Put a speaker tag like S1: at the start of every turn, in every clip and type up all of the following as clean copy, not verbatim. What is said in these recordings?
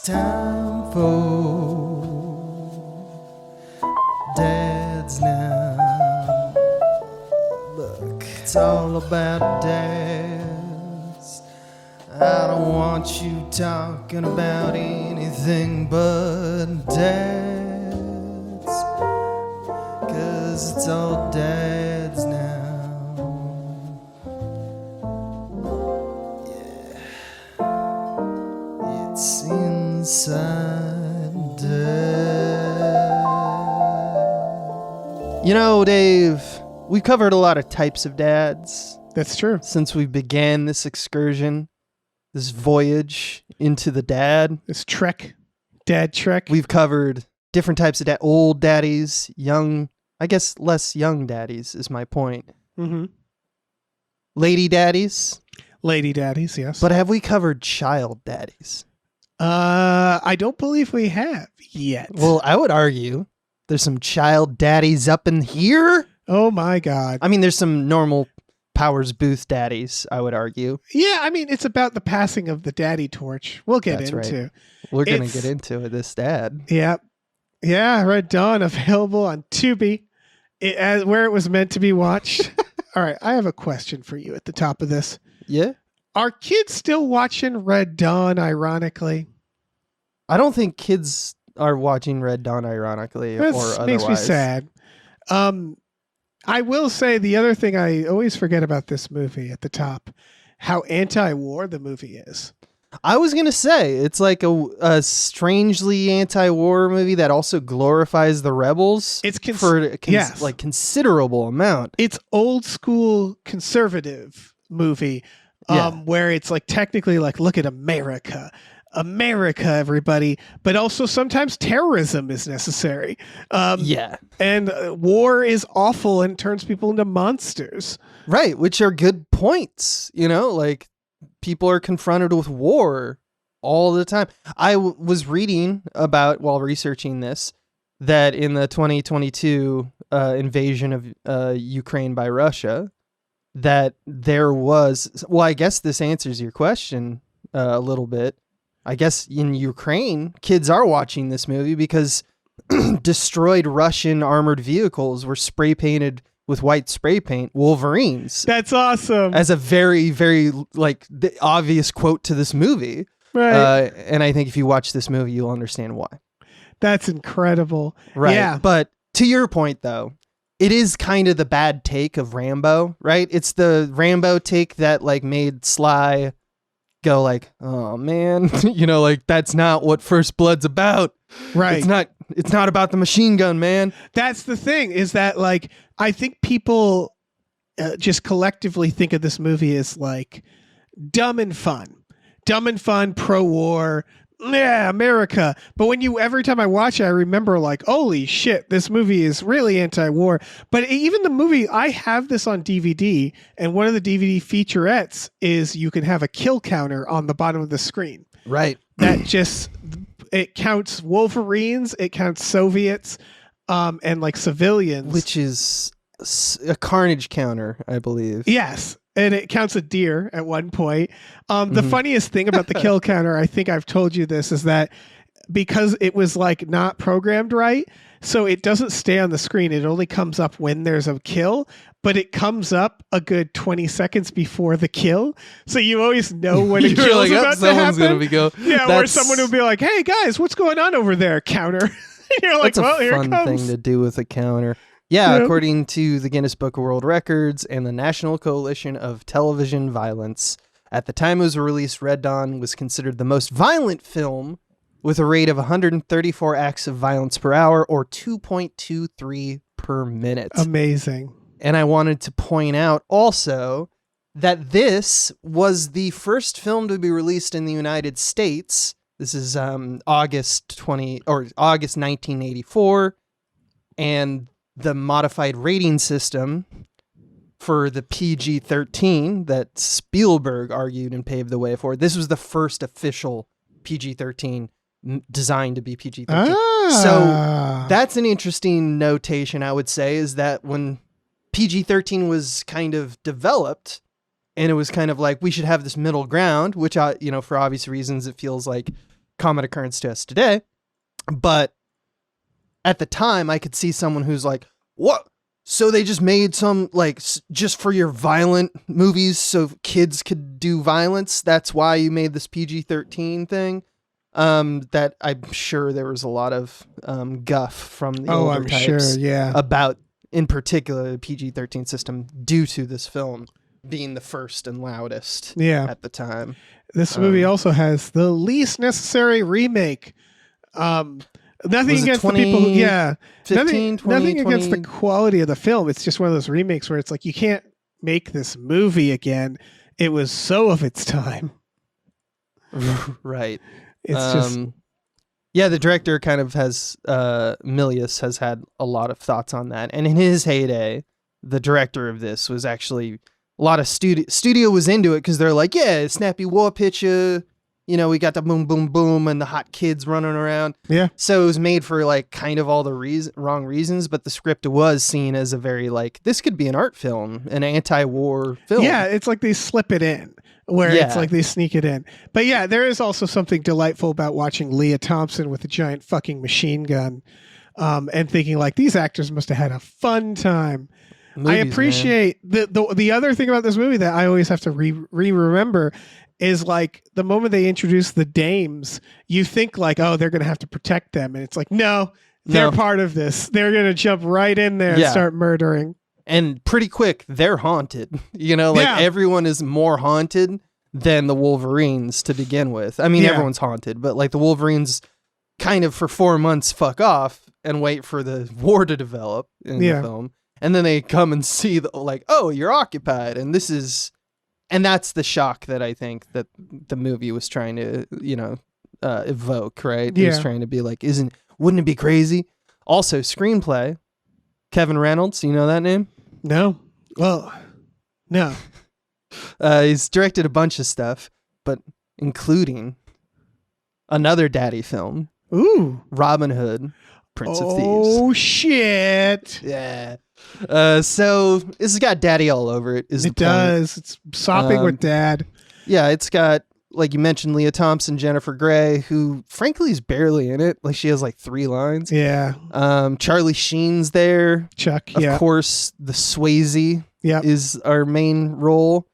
S1: time for dads now. Look, it's all about dads. I don't want you talking about anything but dads, 'cause it's all dads now. Yeah, it's inside dad. You know, Dave, we covered a lot of types of dads.
S2: That's true.
S1: Since we began this excursion, this voyage into the dad.
S2: This trek, dad trek.
S1: We've covered different types of old daddies, young, I guess less young daddies is my point.
S2: Mm-hmm.
S1: Lady daddies.
S2: Lady daddies, yes.
S1: But have we covered child daddies?
S2: I don't believe we have yet.
S1: Well, I would argue there's some child daddies up in here.
S2: Oh my God.
S1: I mean, there's some normal Powers Booth daddies, I would argue.
S2: Yeah, I mean, it's about the passing of the daddy torch. We'll get into.
S1: Right. We're going to get into it, this dad.
S2: Yeah. Yeah, Red Dawn, available on Tubi, where it was meant to be watched. All right, I have a question for you at the top of this.
S1: Yeah?
S2: Are kids still watching Red Dawn, ironically?
S1: I don't think kids are watching Red Dawn, ironically, or otherwise.
S2: Makes me sad. I will say the other thing I always forget about this movie at the top, how anti-war the movie is.
S1: I was going to say, it's like a strangely anti-war movie that also glorifies the rebels.
S2: It's
S1: like considerable amount.
S2: It's old school conservative movie where it's like technically like, look at America, everybody, but also sometimes terrorism is necessary. And war is awful and turns people into monsters.
S1: Right, which are good points. You know, like people are confronted with war all the time. I was reading about, while researching this, that in the 2022 invasion of Ukraine by Russia, that there was, well, I guess this answers your question a little bit. I guess in Ukraine, kids are watching this movie because destroyed Russian armored vehicles were spray painted with white spray paint Wolverines.
S2: That's awesome.
S1: As a very, very like the obvious quote to this movie.
S2: Right.
S1: And I think if you watch this movie, you'll understand why.
S2: That's incredible.
S1: Right.
S2: Yeah.
S1: But to your point, though, it is kind of the bad take of Rambo, right? It's the Rambo take that like made Sly go like, oh man, you know, like that's not what First Blood's about.
S2: Right.
S1: It's not about the machine gun, man.
S2: That's the thing, is that like, I think people just collectively think of this movie as like dumb and fun, pro-war. Yeah, America. But every time I watch it, I remember like, holy shit, this movie is really anti-war. But even the movie, I have this on DVD, and one of the DVD featurettes is you can have a kill counter on the bottom of the screen.
S1: Right.
S2: That just, it counts Wolverines, it counts Soviets, and like civilians.
S1: Which is a carnage counter, I believe.
S2: Yes. And it counts a deer at one point. The funniest thing about the kill counter, I think I've told you this, is that because it was like not programmed right, so it doesn't stay on the screen. It only comes up when there's a kill, but it comes up a good 20 seconds before the kill. So you always know when a kill is about to happen.
S1: Gonna be
S2: or someone will be like, hey guys, what's going on over there, counter? You're like, well, here it comes.
S1: That's a fun thing to do with a counter. Yeah, according to the Guinness Book of World Records and the National Coalition of Television Violence, at the time it was released, Red Dawn was considered the most violent film with a rate of 134 acts of violence per hour, or 2.23 per minute.
S2: Amazing.
S1: And I wanted to point out also that this was the first film to be released in the United States. This is August 1984, and the modified rating system for the PG-13 that Spielberg argued and paved the way for. This was the first official PG-13 designed to be PG-13. So that's an interesting notation, I would say, is that when PG-13 was kind of developed, and it was kind of like, we should have this middle ground, which, for obvious reasons, it feels like common occurrence to us today. But at the time, I could see someone who's like, what? So they just made some, like, just for your violent movies so kids could do violence? That's why you made this PG-13 thing? That I'm sure there was a lot of guff from the older types about, in particular, the PG-13 system due to this film being the first and loudest at the time.
S2: This movie also has the least necessary remake. Nothing against the people who,
S1: 15, 20,
S2: nothing against the quality of the film. It's just one of those remakes where it's like, you can't make this movie again. It was so of its time.
S1: Right.
S2: It's just...
S1: Yeah, the director kind of has, Milius has had a lot of thoughts on that. And in his heyday, the director of this was actually, a lot of studio was into it because they're like, yeah, snappy war picture. You know, we got the boom, boom, boom, and the hot kids running around.
S2: Yeah.
S1: So it was made for, like, kind of all the wrong reasons, but the script was seen as a very, like, this could be an art film, an anti-war film.
S2: Yeah, it's like they slip it in, where it's like they sneak it in. But yeah, there is also something delightful about watching Leah Thompson with a giant fucking machine gun, and thinking, like, these actors must have had a fun time. Movies, I appreciate the other thing about this movie that I always have to remember is, like, the moment they introduce the dames, you think, like, oh, they're going to have to protect them. And it's like, no, they're part of this. They're going to jump right in there and start murdering.
S1: And pretty quick, they're haunted. You know, like, everyone is more haunted than the Wolverines to begin with. I mean, everyone's haunted, but, like, the Wolverines kind of for 4 months fuck off and wait for the war to develop in the film. And then they come and see, like, oh, you're occupied. And this is... And that's the shock that I think that the movie was trying to, you know, evoke, right? It was trying to be like, wouldn't it be crazy? Also, screenplay, Kevin Reynolds, you know that name?
S2: No. Well, no.
S1: He's directed a bunch of stuff, but including another daddy film.
S2: Ooh.
S1: Robin Hood, Prince of Thieves.
S2: Oh, shit.
S1: Yeah. So this has got daddy all over it. It
S2: does. It's sopping with dad.
S1: Yeah, it's got, like you mentioned, Leah Thompson, Jennifer Grey, who frankly is barely in it. Like, she has like 3 lines.
S2: Yeah.
S1: Charlie Sheen's there.
S2: Chuck.
S1: Of course, the Swayze is our main role.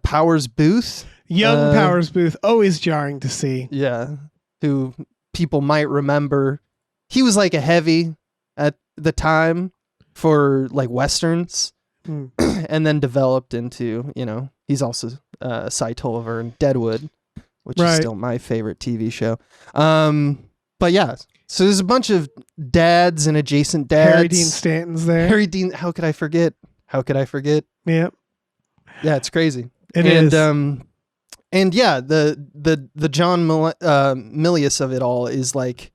S1: Powers Booth.
S2: Young Powers Booth, always jarring to see.
S1: Yeah. Who people might remember. He was like a heavy at the time for, like, Westerns, and then developed into, you know, he's also Cy Tolliver in Deadwood, which is still my favorite TV show. But yeah, so there's a bunch of dads and adjacent dads.
S2: Harry Dean Stanton's there.
S1: Harry Dean, how could I forget?
S2: Yeah.
S1: Yeah, it's crazy.
S2: It is.
S1: And yeah, the John Milius of it all is like,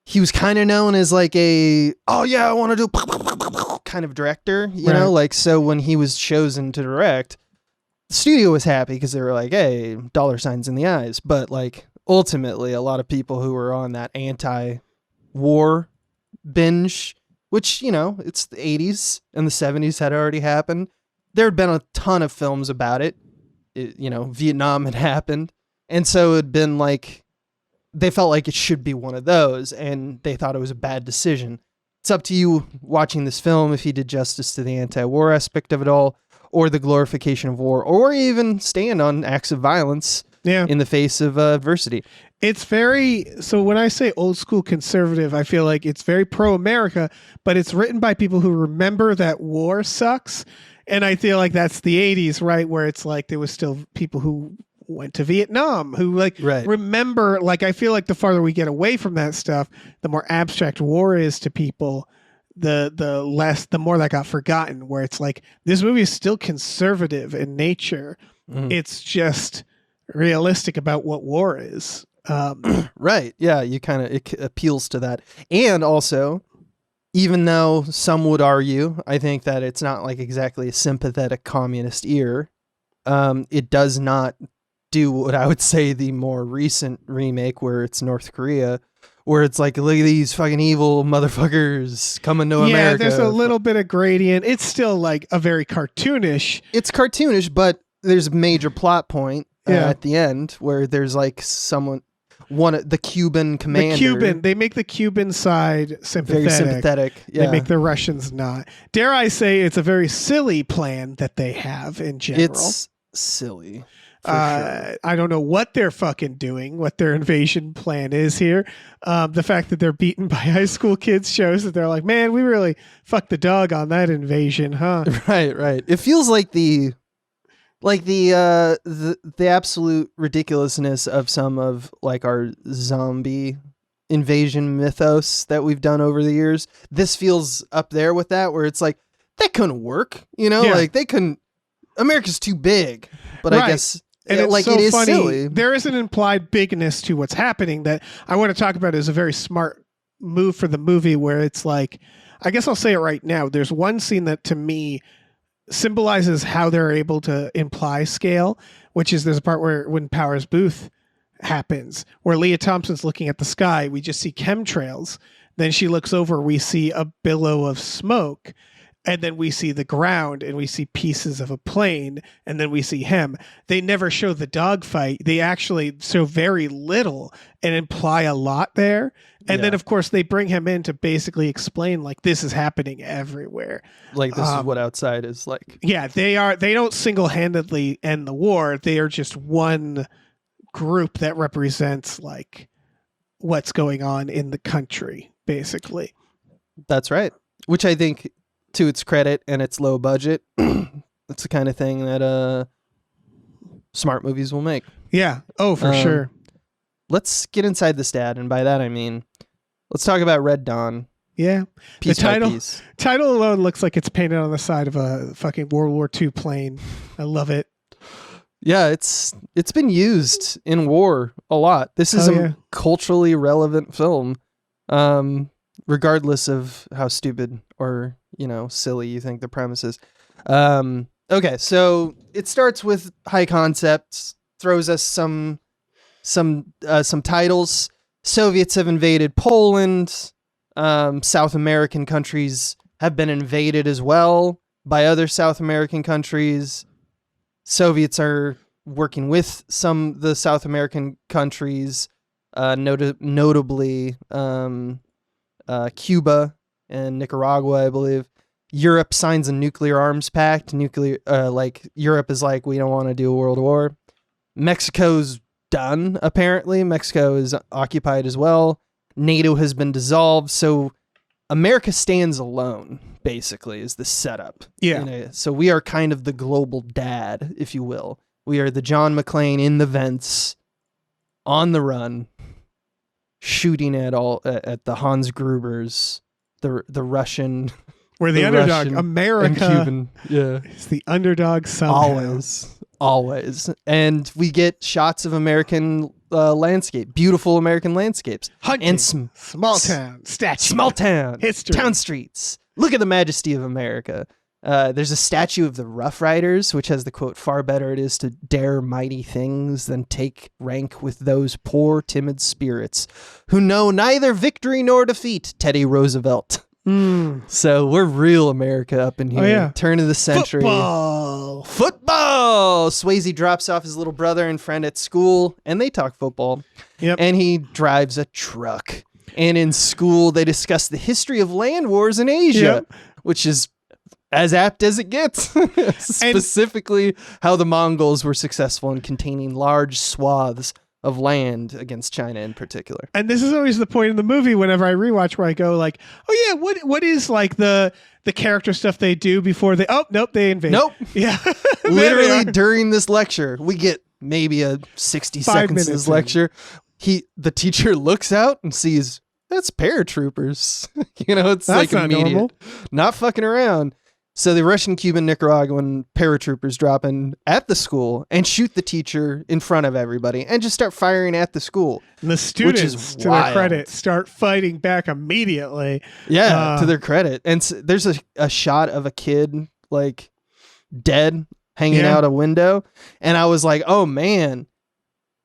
S1: he was kind of known as like I want to do kind of director, you know, like, so when he was chosen to direct, the studio was happy because they were like, hey, $signs in the eyes. But, like, ultimately, a lot of people who were on that anti-war binge, which, you know, it's the 80s and the 70s had already happened. There had been a ton of films about it. You know, Vietnam had happened. And so it had been like, they felt like it should be one of those, and they thought it was a bad decision. It's up to you watching this film if he did justice to the anti-war aspect of it all, or the glorification of war, or even stand on acts of violence in the face of adversity.
S2: It's very, so when I say old school conservative, I feel like it's very pro-America, but it's written by people who remember that war sucks. And I feel like that's the 80s, right? Where it's like there was still people who went to Vietnam, who like remember, like, I feel like the farther we get away from that stuff, the more abstract war is to people, the more that got forgotten, where it's like, this movie is still conservative in nature. It's just realistic about what war is.
S1: Right. Yeah. It appeals to that. And also, even though some would argue, I think that it's not like exactly a sympathetic communist ear, it does not do what I would say the more recent remake where it's North Korea, where it's like, look at these fucking evil motherfuckers coming to America. Yeah,
S2: there's a little bit of gradient. It's still like a very cartoonish.
S1: It's cartoonish, but there's a major plot point at the end where there's like someone, the Cuban commander.
S2: They make the Cuban side sympathetic.
S1: Very sympathetic. Yeah.
S2: They make the Russians not. Dare I say it's a very silly plan that they have in general.
S1: It's silly. Sure.
S2: I don't know what they're fucking doing, what their invasion plan is here. The fact that they're beaten by high school kids shows that they're like, man, we really fucked the dog on that invasion, huh?
S1: Right. It feels like the absolute ridiculousness of some of like our zombie invasion mythos that we've done over the years. This feels up there with that, where it's like, that couldn't work, like they couldn't. America's too big, but right. I guess.
S2: And it's like, so it is funny. Silly. There is an implied bigness to what's happening that I want to talk about as a very smart move for the movie, where it's like, I guess I'll say it right now. There's one scene that to me symbolizes how they're able to imply scale, which is there's a part where when Powers Booth happens, where Leah Thompson's looking at the sky, we just see chemtrails. Then she looks over, we see a billow of smoke. And then we see the ground and we see pieces of a plane and then we see him. They never show the dogfight. They actually show very little and imply a lot there. And then, of course, they bring him in to basically explain, like, this is happening everywhere.
S1: Like, this is what outside is like.
S2: Yeah, they don't single-handedly end the war. They are just one group that represents, like, what's going on in the country, basically.
S1: That's right. Which I think, to its credit and its low budget, it's the kind of thing that smart movies will make.
S2: Yeah. Oh, for sure.
S1: Let's get inside the stat, and by that I mean, let's talk about Red Dawn.
S2: Yeah.
S1: Piece
S2: the title,
S1: by piece.
S2: Title alone looks like it's painted on the side of a fucking World War II plane. I love it.
S1: Yeah, it's been used in war a lot. This is a culturally relevant film, regardless of how stupid or silly you think the premise is. Okay, so it starts with high concepts, throws us some titles. Soviets have invaded Poland. South American countries have been invaded as well by other South American countries. Soviets are working with some of the South American countries, notably Cuba and Nicaragua, I believe. Europe signs a nuclear arms pact. Europe is like, we don't want to do a world war. Mexico's done, apparently. Mexico is occupied as well. NATO has been dissolved. So America stands alone, basically, is the setup.
S2: Yeah.
S1: So we are kind of the global dad, if you will. We are the John McClane in the vents, on the run, shooting at the Hans Grubers, the Russian.
S2: We're the underdog.
S1: Russian
S2: America
S1: and Cuban.
S2: is the underdog somehow.
S1: Always. And we get shots of American landscape, beautiful American landscapes.
S2: Hunting,
S1: and
S2: small town, statue.
S1: Small town,
S2: history.
S1: Town streets. Look at the majesty of America. There's a statue of the Rough Riders, which has the quote, "Far better it is to dare mighty things than take rank with those poor, timid spirits who know neither victory nor defeat." Teddy Roosevelt. So we're real America up in here.
S2: Oh, yeah.
S1: Turn of the century. Football. Swayze drops off his little brother and friend at school, and they talk football.
S2: Yep.
S1: And he drives a truck. And in school, they discuss the history of land wars in Asia, which is as apt as it gets. Specifically, how the Mongols were successful in containing large swaths of land against China in particular.
S2: And this is always the point in the movie whenever I rewatch, where I go like, oh yeah, what is like the character stuff they do before they they invade.
S1: Nope.
S2: Yeah.
S1: Literally during this lecture, we get maybe a 60 seconds of this lecture. The teacher looks out and sees, that's paratroopers. It's
S2: that's
S1: like immediate.
S2: Normal.
S1: Not fucking around. So the Russian, Cuban, Nicaraguan paratroopers drop in at the school and shoot the teacher in front of everybody and just start firing at the school.
S2: And the students, to their credit, start fighting back immediately.
S1: Yeah, to their credit. And there's a shot of a kid like dead hanging out a window. And I was like, oh man,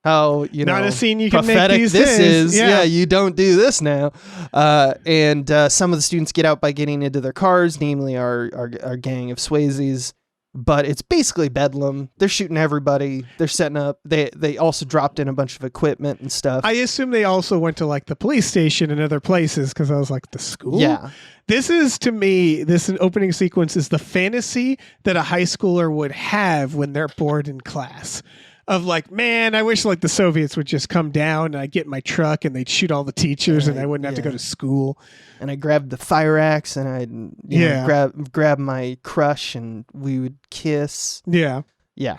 S1: how,
S2: not a scene you can make
S1: prophetic
S2: these
S1: this
S2: days.
S1: is. Yeah, you don't do this now. And some of the students get out by getting into their cars, namely our gang of Swayzes. but it's basically bedlam. They're shooting everybody. They're setting up. They also dropped in a bunch of equipment and stuff.
S2: I assume they also went to like the police station and other places because I was like, the school?
S1: Yeah.
S2: This is, to me, this opening sequence is the fantasy that a high schooler would have when they're bored in class. Of like, man, I wish like the Soviets would just come down and I'd get in my truck and they'd shoot all the teachers and I wouldn't have to go to school.
S1: And I grabbed the fire axe and I'd grab my crush and we would kiss.
S2: Yeah.
S1: Yeah.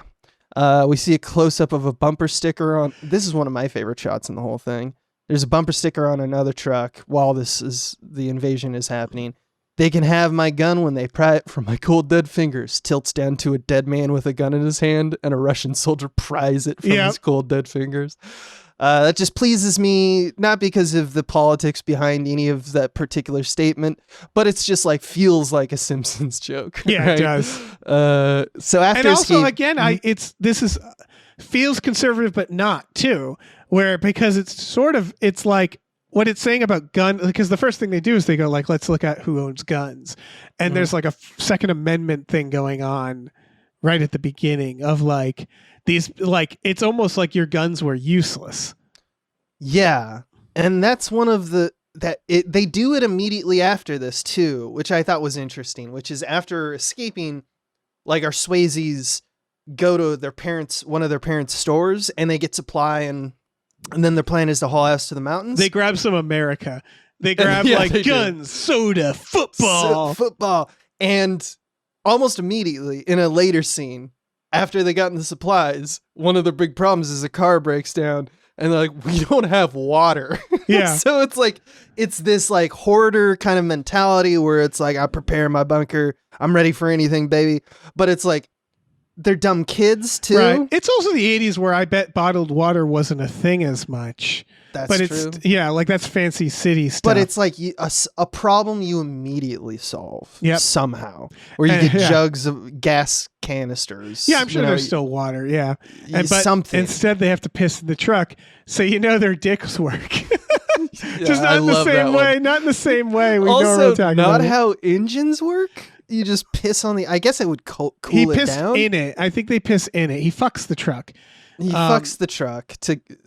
S1: We see a close-up of a bumper sticker on... This is one of my favorite shots in the whole thing. There's a bumper sticker on another truck while the invasion is happening. They can have my gun when they pry it from my cold dead fingers. Tilts down to a dead man with a gun in his hand, and a Russian soldier pries it from his cold dead fingers. That just pleases me, not because of the politics behind any of that particular statement, but it's just like feels like a Simpsons joke.
S2: Yeah,
S1: right?
S2: It does.
S1: So after
S2: and also
S1: Escape,
S2: again, feels conservative, but not too. Because it's like what it's saying about gun, because the first thing they do is they go like, let's look at who owns guns. And there's like a Second Amendment thing going on right at the beginning of like these, like, it's almost like your guns were useless.
S1: Yeah. And that's one of they do it immediately after this too, which I thought was interesting, which is after escaping, like our Swayzes go to one of their parents' stores and they get supply and then their plan is to haul ass to the mountains.
S2: They grab some America. They grab guns, soda, football.
S1: And almost immediately in a later scene, after they got in the supplies, one of the big problems is a car breaks down and they're like, we don't have water.
S2: Yeah.
S1: So it's this like hoarder kind of mentality where it's like, I prepare my bunker. I'm ready for anything, baby. But it's like, they're dumb kids too.
S2: Right. It's also the 80s where I bet bottled water wasn't a thing as much.
S1: That's
S2: but
S1: true.
S2: Like that's fancy city stuff.
S1: But it's like a problem you immediately solve somehow. Where you get jugs of gas canisters.
S2: Yeah, I'm sure there's still water. Yeah. But
S1: something.
S2: Instead they have to piss in the truck. So their dicks work. Just not
S1: I
S2: in the
S1: love
S2: same
S1: that
S2: way.
S1: one.
S2: Not in the same way we
S1: also,
S2: normally talk about
S1: not
S2: it.
S1: how engines work. You just piss on I guess it would cool it down.
S2: He pissed in it. I think they piss in it. He fucks the truck.
S1: He fucks the truck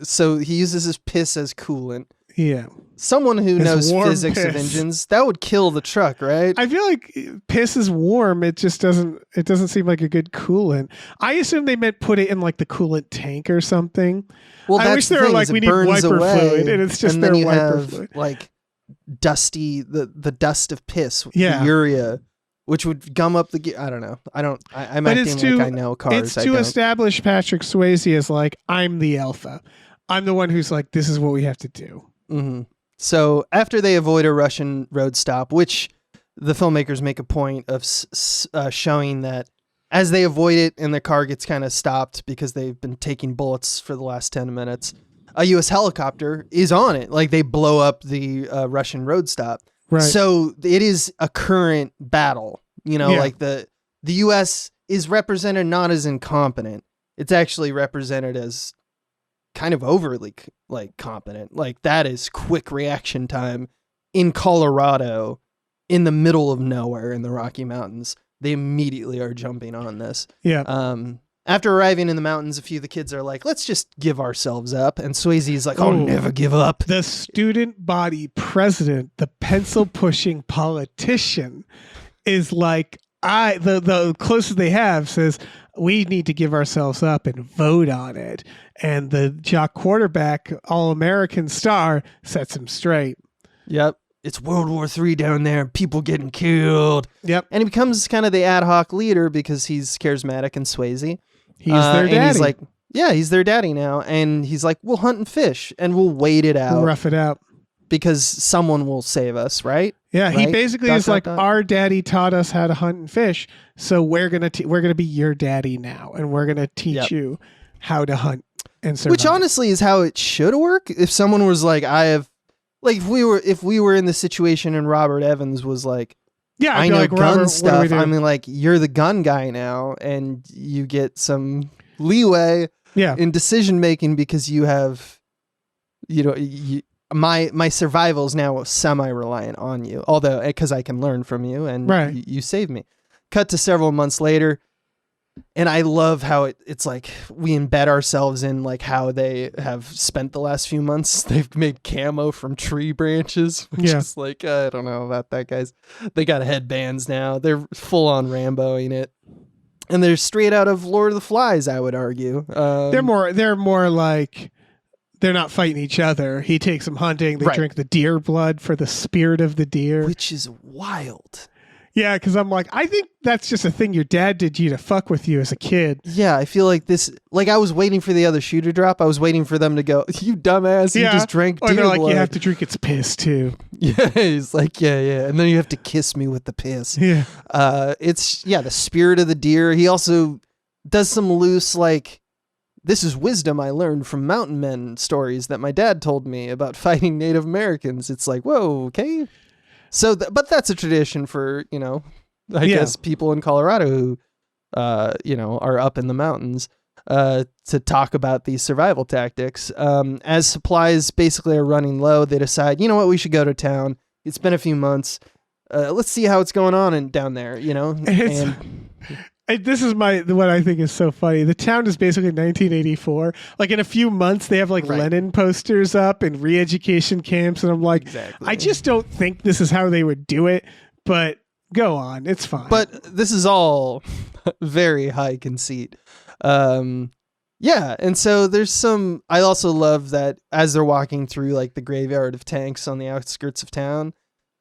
S1: so he uses his piss as coolant.
S2: Yeah.
S1: Someone who knows physics
S2: piss.
S1: of engines, that would kill the truck, right?
S2: I feel like piss is warm. It just doesn't seem like a good coolant. I assume they meant put it in like the coolant tank or something.
S1: Well,
S2: I wish they were like, we need wiper fluid, and it's just their wiper fluid.
S1: Like dusty, the dust of piss,
S2: the
S1: urea, which would gum up the gear. I don't know. I'm acting like I know cars.
S2: It's to establish Patrick Swayze as like, I'm the alpha. I'm the one who's like, this is what we have to do.
S1: Mm-hmm. So after they avoid a Russian road stop, which the filmmakers make a point of showing that as they avoid it and the car gets kind of stopped because they've been taking bullets for the last 10 minutes, a U.S. helicopter is on it. Like they blow up the Russian road stop.
S2: Right.
S1: So it is a current battle, like the U.S. is represented not as incompetent. It's actually represented as kind of overly like competent. Like that is quick reaction time in Colorado in the middle of nowhere in the Rocky Mountains. They immediately are jumping on this.
S2: Yeah.
S1: After arriving in the mountains, a few of the kids are like, let's just give ourselves up. And Swayze's like, I'll never give up.
S2: The student body president, the pencil pushing politician is like, the closest they have says, we need to give ourselves up and vote on it. And the jock quarterback, All-American star, sets him straight.
S1: Yep. It's World War III down there, people getting killed.
S2: Yep.
S1: And he becomes kind of the ad hoc leader because he's charismatic and Swayze.
S2: He's their daddy.
S1: And he's like, yeah, he's their daddy now. And he's like, we'll hunt and fish and we'll wait it out.
S2: We'll rough it out.
S1: Because someone will save us, right?
S2: Yeah,
S1: right?
S2: He basically is like, our daddy taught us how to hunt and fish, so we're gonna be your daddy now, and we're gonna teach you how to hunt and survive.
S1: Which honestly is how it should work. If someone was like, if we were in the situation and Robert Evans was like,
S2: yeah,
S1: I know
S2: like,
S1: gun
S2: Robert,
S1: stuff. I mean, like, you're the gun guy now, and you get some leeway in decision making because you have, my survival is now semi-reliant on you, although because I can learn from you and you save me. Cut to several months later, And I love how it's like we embed ourselves in like how they have spent the last few months. They've made camo from tree branches, which is like, I don't know about that, guys. They got headbands now. They're full on Ramboing it. And they're straight out of Lord of the Flies, I would argue.
S2: They're more like they're not fighting each other. He takes them hunting. They drink the deer blood for the spirit of the deer.
S1: Which is wild.
S2: Yeah, because I'm like, I think that's just a thing your dad did you to fuck with you as a kid.
S1: Yeah, I feel like this, like I was waiting for the other shoe to drop. I was waiting for them to go, you dumbass, you just drank deer
S2: they're like,
S1: blood.
S2: You have to drink its piss too.
S1: Yeah, he's like, yeah. And then you have to kiss me with the piss.
S2: Yeah.
S1: It's, the spirit of the deer. He also does some loose, like, this is wisdom I learned from mountain men stories that my dad told me about fighting Native Americans. It's like, whoa, okay. So, but that's a tradition for, I guess people in Colorado who, are up in the mountains to talk about these survival tactics. As supplies basically are running low, they decide, you know what, we should go to town. It's been a few months. Let's see how it's going on down there,
S2: This is what I think is so funny. The town is basically 1984. Like in a few months, they have like Lenin posters up and re-education camps. And I'm like, I just don't think this is how they would do it, but go on. It's fine.
S1: But this is all very high conceit. And so there's I also love that as they're walking through like the graveyard of tanks on the outskirts of town,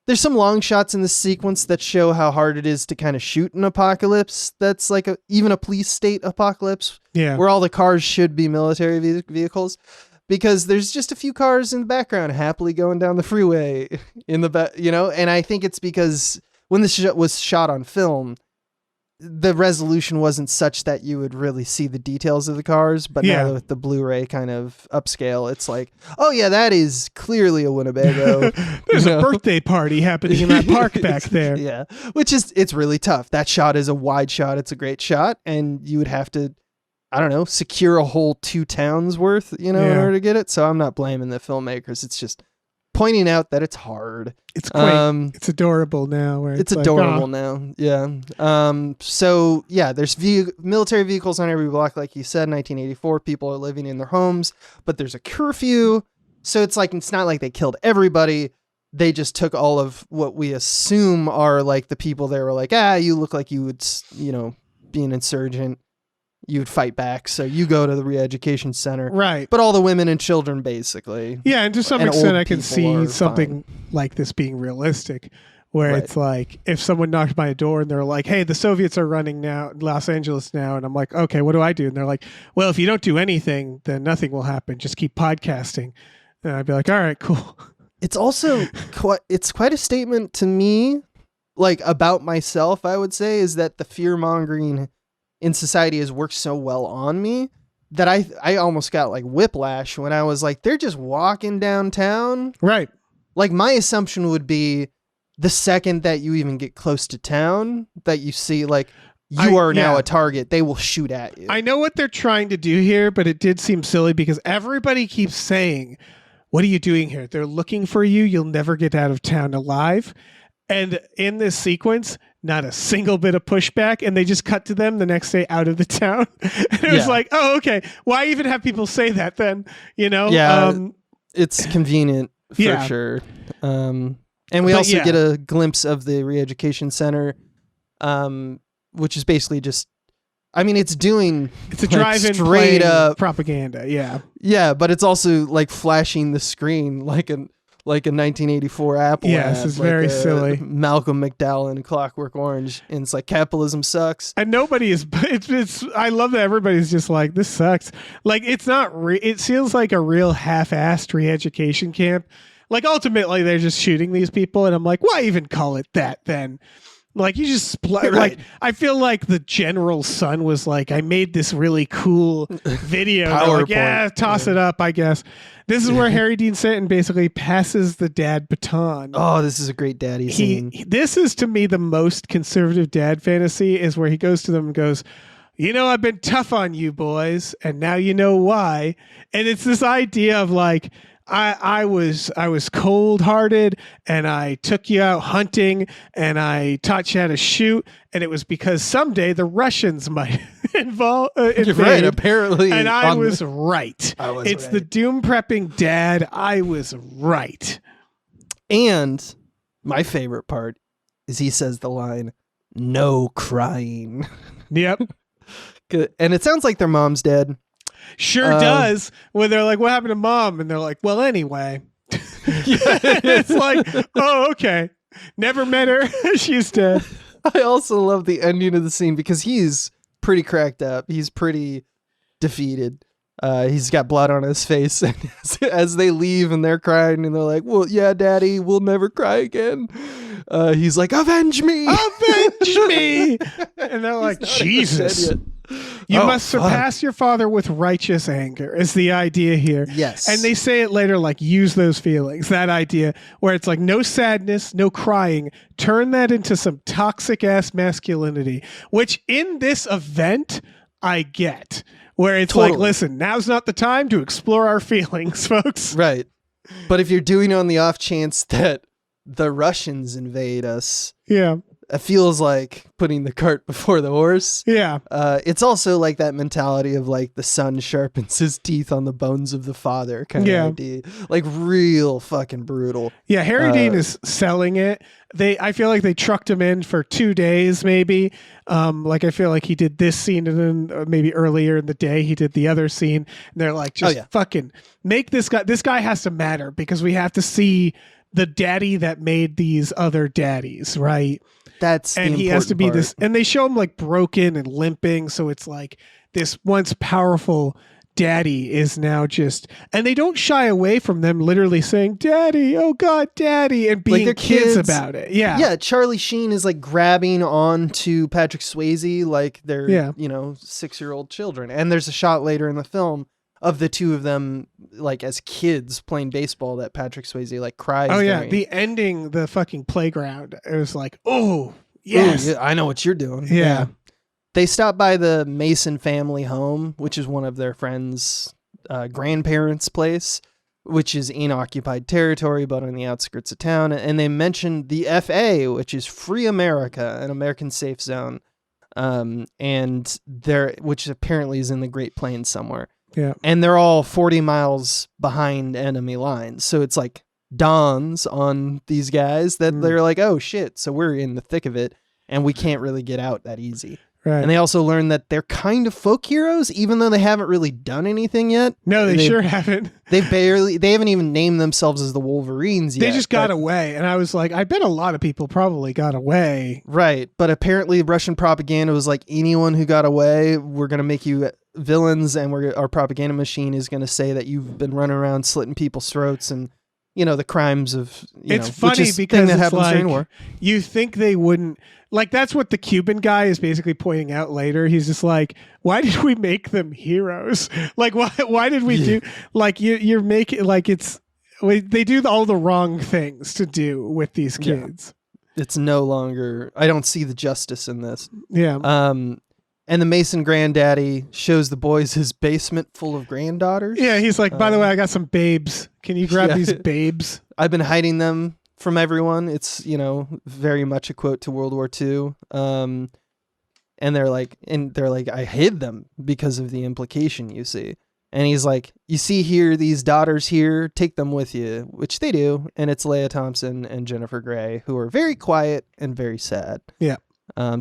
S1: there's some long shots in this sequence that show how hard it is to kind of shoot an apocalypse that's like even a police state apocalypse, where all the cars should be military vehicles, because there's just a few cars in the background happily going down the freeway in the back, and I think it's because when this was shot on film, the resolution wasn't such that you would really see the details of the cars, but now with the Blu-ray kind of upscale, it's like, oh yeah, that is clearly a Winnebago.
S2: There's a birthday party happening in that park back there.
S1: Yeah, it's really tough. That shot is a wide shot. It's a great shot, and you would have to, I don't know, secure a whole 2 towns worth, in order to get it. So I'm not blaming the filmmakers. It's just pointing out that it's hard.
S2: It's quaint. It's adorable now.
S1: It's adorable now. Yeah. So there's military vehicles on every block, like you said. 1984, people are living in their homes, but there's a curfew. So it's not like they killed everybody. They just took all of what we assume are like the people that were like, you look like you would, be an insurgent. You would fight back, so you go to the re-education center.
S2: Right.
S1: But all the women and children, basically.
S2: Yeah, and to some extent, I can see something like this being realistic, where it's like, if someone knocked my door and they're like, hey, the Soviets are running now, Los Angeles now, and I'm like, okay, what do I do? And they're like, well, if you don't do anything, then nothing will happen. Just keep podcasting. And I'd be like, all right, cool.
S1: It's also quite a statement to me, like about myself, I would say, is that the fear-mongering in society has worked so well on me that I almost got like whiplash when I was like, they're just walking downtown.
S2: Right.
S1: Like my assumption would be the second that you even get close to town, that you see like you are now a target, they will shoot at you.
S2: I know what they're trying to do here, but it did seem silly because everybody keeps saying, what are you doing here? They're looking for you. You'll never get out of town alive. And in this sequence, not a single bit of pushback, and they just cut to them the next day out of the town. And it was like, oh, okay. Why even have people say that then?
S1: Yeah, it's convenient for sure. And we also get a glimpse of the re-education center, which is basically just, it's a
S2: drive-in
S1: straight up
S2: propaganda. Yeah.
S1: Yeah, but it's also like flashing the screen like a 1984 Apple.
S2: Yes, it's very silly.
S1: Malcolm McDowell in Clockwork Orange, and it's like capitalism sucks.
S2: And nobody is. It's. I love that everybody's just like, this sucks. Like it's not. It feels like a real half-assed re-education camp. Like ultimately, they're just shooting these people, and I'm like, why even call it that then? Like you just like I feel like the general's son was like, I made this really cool video. Like, toss it up, I guess. This is where Harry Dean Stanton basically passes the dad baton.
S1: Oh, this is a great daddy scene.
S2: This is to me the most conservative dad fantasy, is where he goes to them and goes, I've been tough on you boys, and now you know why. And it's this idea of like, I was cold hearted, and I took you out hunting, and I taught you how to shoot, and it was because someday the Russians might invade.
S1: Right, apparently.
S2: And I was right. It's
S1: right.
S2: the doom prepping dad. I was right.
S1: And my favorite part is he says the line, "No crying."
S2: Yep.
S1: And it sounds like their mom's dead.
S2: Sure does. When they're like, "What happened to mom?" And they're like, "Well, anyway." It's like, oh, okay. Never met her. She's dead.
S1: I also love the ending of the scene because he's pretty cracked up. He's pretty defeated. He's got blood on his face. And as they leave and they're crying and they're like, "Well, yeah, Daddy, we'll never cry again." He's like, "Avenge me!
S2: Avenge me!" And they're like, "Jesus. You must surpass your father with righteous anger," is the idea here.
S1: Yes.
S2: And they say it later, like, use those feelings, that idea where it's like no sadness, no crying. Turn that into some toxic ass masculinity, which in this event, I get. Where it's like, listen, now's not the time to explore our feelings, folks.
S1: Right. But if you're doing it on the off chance that the Russians invade us,
S2: yeah,
S1: it feels like putting the cart before the horse.
S2: Yeah.
S1: It's also like that mentality of like the son sharpens his teeth on the bones of the father kind of idea. Like real fucking brutal.
S2: Yeah, Harry Dean is selling it. I feel like they trucked him in for 2 days maybe. Like I feel like he did this scene and then maybe earlier in the day he did the other scene. And they're like, just fucking make this guy has to matter because we have to see the daddy that made these other daddies, right?
S1: And
S2: he has to be this, and they show him like broken and limping. So it's like this once powerful daddy is now just, and they don't shy away from them literally saying, "Daddy, oh God, Daddy," and being
S1: like
S2: kids about it. Yeah.
S1: Yeah. Charlie Sheen is like grabbing onto Patrick Swayze like they're, 6-year-old children. And there's a shot later in the film of the two of them like as kids playing baseball that Patrick Swayze like cries.
S2: Oh yeah,
S1: during.
S2: the ending, the fucking playground. It was like, oh yes,
S1: ooh, I know what you're doing.
S2: Yeah.
S1: They stop by the Mason family home, which is one of their friends' grandparents' place, which is in occupied territory, but on the outskirts of town. And they mention the FA, which is Free America, an American safe zone, which apparently is in the Great Plains somewhere.
S2: Yeah.
S1: And they're all 40 miles behind enemy lines. So it's like dawns on these guys that they're like, oh shit, so we're in the thick of it and we can't really get out that easy.
S2: Right.
S1: And they also learn that they're kind of folk heroes, even though they haven't really done anything yet.
S2: No, they sure haven't.
S1: They haven't even named themselves as the Wolverines yet.
S2: They just got away. And I was like, I bet a lot of people probably got away.
S1: Right. But apparently Russian propaganda was like, anyone who got away, we're going to make you villains, and our propaganda machine is going to say that you've been running around slitting people's throats and, the crimes of,
S2: it's funny because
S1: that
S2: it's
S1: happens
S2: like,
S1: during war.
S2: You think they wouldn't, like, that's what the Cuban guy is basically pointing out later. He's just like, why did we make them heroes? Like, why did we do, like, you're making, like, they do all the wrong things to do with these kids.
S1: Yeah. It's no longer, I don't see the justice in this.
S2: Yeah.
S1: And the Mason granddaddy shows the boys his basement full of granddaughters.
S2: Yeah, he's like, by the way, I got some babes. Can you grab these babes?
S1: I've been hiding them from everyone. It's, very much a quote to World War II. And they're like, I hid them because of the implication, you see. And he's like, you see here, these daughters here, take them with you, which they do. And it's Leah Thompson and Jennifer Grey, who are very quiet and very sad.
S2: Yeah.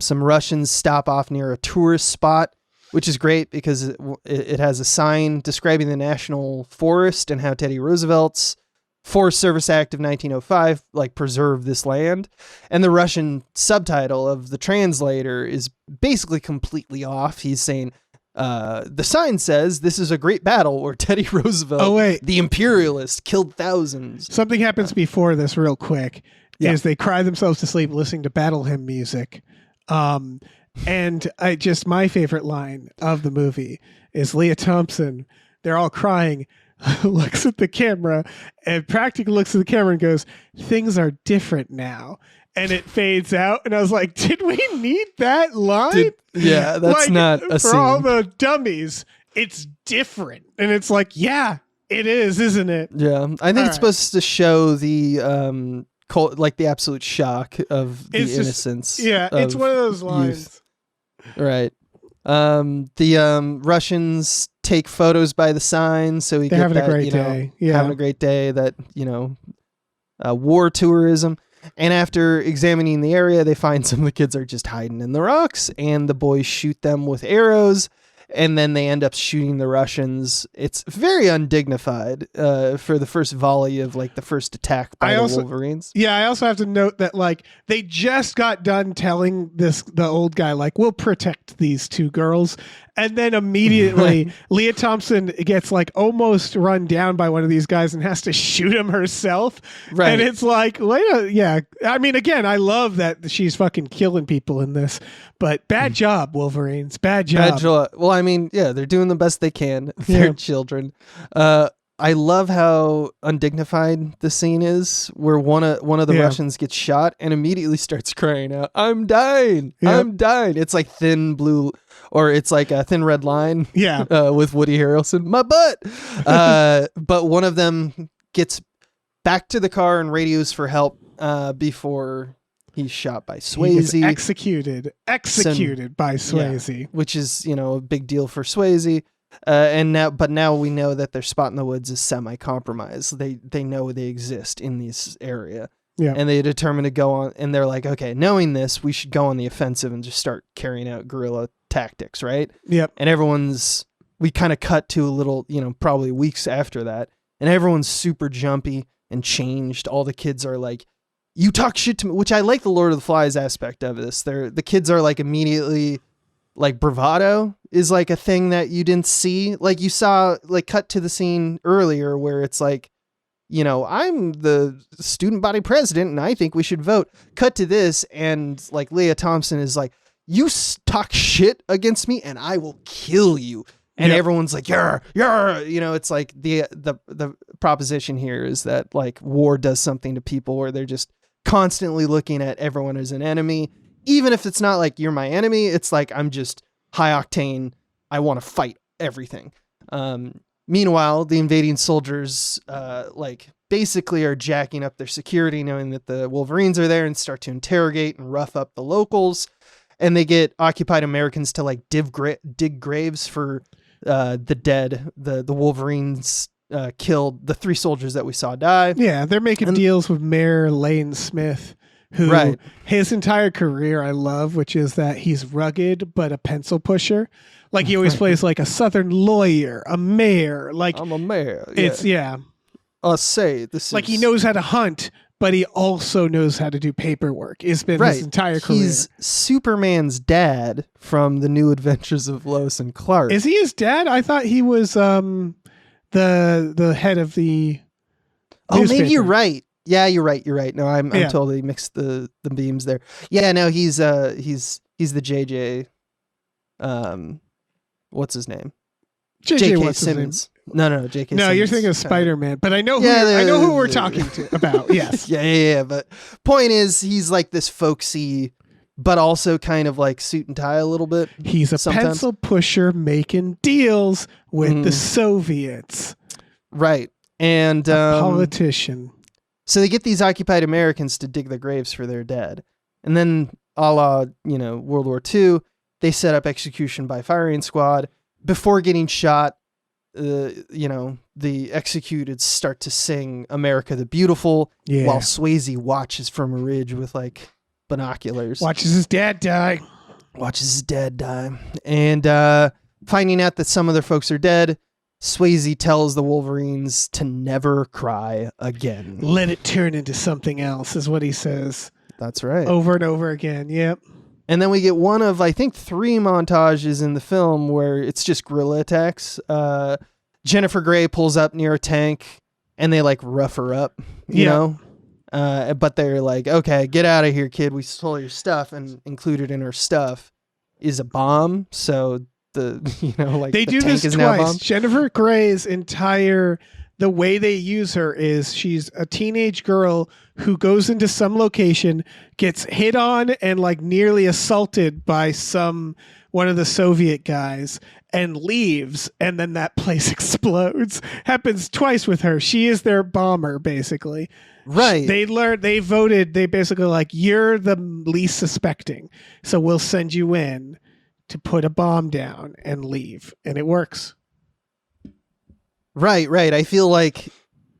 S1: Some Russians stop off near a tourist spot, which is great because it has a sign describing the national forest and how Teddy Roosevelt's Forest Service Act of 1905 like preserved this land. And the Russian subtitle of the translator is basically completely off. He's saying, the sign says this is a great battle where Teddy Roosevelt, the imperialist, killed thousands.
S2: Something happens before this real quick. Is they cry themselves to sleep listening to battle hymn music. And my favorite line of the movie is Leah Thompson. They're all crying, looks at the camera and practically looks at the camera and goes, "Things are different now." And it fades out. And I was like, did we need that line?
S1: That's
S2: like,
S1: not a
S2: for
S1: scene.
S2: all the dummies, it's different. And it's like, yeah, It is, isn't it?
S1: Yeah, I think it's supposed to show the like the absolute shock of the innocence.
S2: Yeah, it's one of those lines.
S1: Youth. Right. The Russians take photos by the sign, so we
S2: They're
S1: get
S2: having
S1: that,
S2: a great day. Yeah,
S1: having a great day. That war tourism. And after examining the area, they find some of the kids are just hiding in the rocks, and the boys shoot them with arrows. And then they end up shooting the Russians. It's very undignified for the first volley of like the first attack by the Wolverines.
S2: Yeah, I also have to note that like they just got done telling the old guy like we'll protect these two girls, and then immediately Leah Thompson gets like almost run down by one of these guys and has to shoot him herself. Right, and it's like yeah. I mean, again, I love that she's fucking killing people in this, but bad job, Wolverines. Bad job.
S1: Bad job. Well, I mean, yeah, they're doing the best they can. They're children. I love how undignified the scene is, where one of the Russians gets shot and immediately starts crying out, "I'm dying! I'm dying!" It's like Thin Blue, or it's like a Thin Red Line.
S2: Yeah,
S1: with Woody Harrelson, my butt. But one of them gets back to the car and radios for help before he's shot by Swayze.
S2: He is executed by Swayze,
S1: which is a big deal for Swayze. But now we know that their spot in the woods is semi-compromised. They know they exist in this area, and they determine to go on. And they're like, okay, knowing this, we should go on the offensive and just start carrying out guerrilla tactics, right?
S2: Yep.
S1: And we kind of cut to a little, probably weeks after that, and everyone's super jumpy and changed. All the kids are like, "You talk shit to me," which I like the Lord of the Flies aspect of this. The kids are like immediately. Like bravado is like a thing that you didn't see. Like you saw, like cut to the scene earlier where it's like, I'm the student body president and I think we should vote. Cut to this, and like Leah Thompson is like, "You talk shit against me and I will kill you." And everyone's like, "You're." It's like the proposition here is that like war does something to people where they're just constantly looking at everyone as an enemy. Even if it's not like you're my enemy, it's like I'm just high octane. I want to fight everything. Meanwhile, the invading soldiers like basically are jacking up their security, knowing that the Wolverines are there, and start to interrogate and rough up the locals. And they get occupied Americans to like dig graves for the dead. The Wolverines killed the 3 soldiers that we saw die.
S2: Yeah, they're making deals with Mayor Lane Smith, who his entire career I love, which is that he's rugged but a pencil pusher. Like he always plays like a Southern lawyer, a mayor. Like
S1: I'm a mayor.
S2: It's
S1: say this
S2: like
S1: is...
S2: he knows how to hunt, but he also knows how to do paperwork. It's been his entire career.
S1: He's Superman's dad from the New Adventures of Lois and Clark.
S2: Is he his dad? I thought he was the head of the newspaper.
S1: Maybe you're right. Yeah, you're right. No, I'm totally mixed the beams there. Yeah, no, he's the JJ. What's his name?
S2: JJ
S1: Simmons. No, J.K.
S2: No,
S1: Simmons.
S2: You're thinking of Spider-Man, but I know who we're talking about. Yes.
S1: Yeah. But point is, he's like this folksy, but also kind of like suit and tie a little bit.
S2: He's a pencil pusher making deals with the Soviets.
S1: Right. And
S2: a politician.
S1: So they get these occupied Americans to dig the graves for their dead. And then a la, World War II, they set up execution by firing squad. Before getting shot, the executed start to sing America the Beautiful while Swayze watches from a ridge with like binoculars.
S2: Watches his dad die.
S1: And finding out that some of their folks are dead, Swayze tells the Wolverines to never cry again.
S2: Let it turn into something else, is what he says.
S1: That's right.
S2: Over and over again. Yep.
S1: And then we get one of, I think, 3 montages in the film where it's just guerrilla attacks. Jennifer Grey pulls up near a tank and they like rough her up, you know? But they're like, "Okay, get out of here, kid. We stole your stuff." And included in her stuff is a bomb. So they
S2: do this twice. Jennifer Grey's the way they use her is she's a teenage girl who goes into some location, gets hit on and like nearly assaulted by some one of the Soviet guys, and leaves, and then that place explodes. Happens twice with her. She is their bomber, basically.
S1: Right.
S2: They voted, they basically like, you're the least suspecting, so we'll send you in to put a bomb down and leave. And it works.
S1: Right. I feel like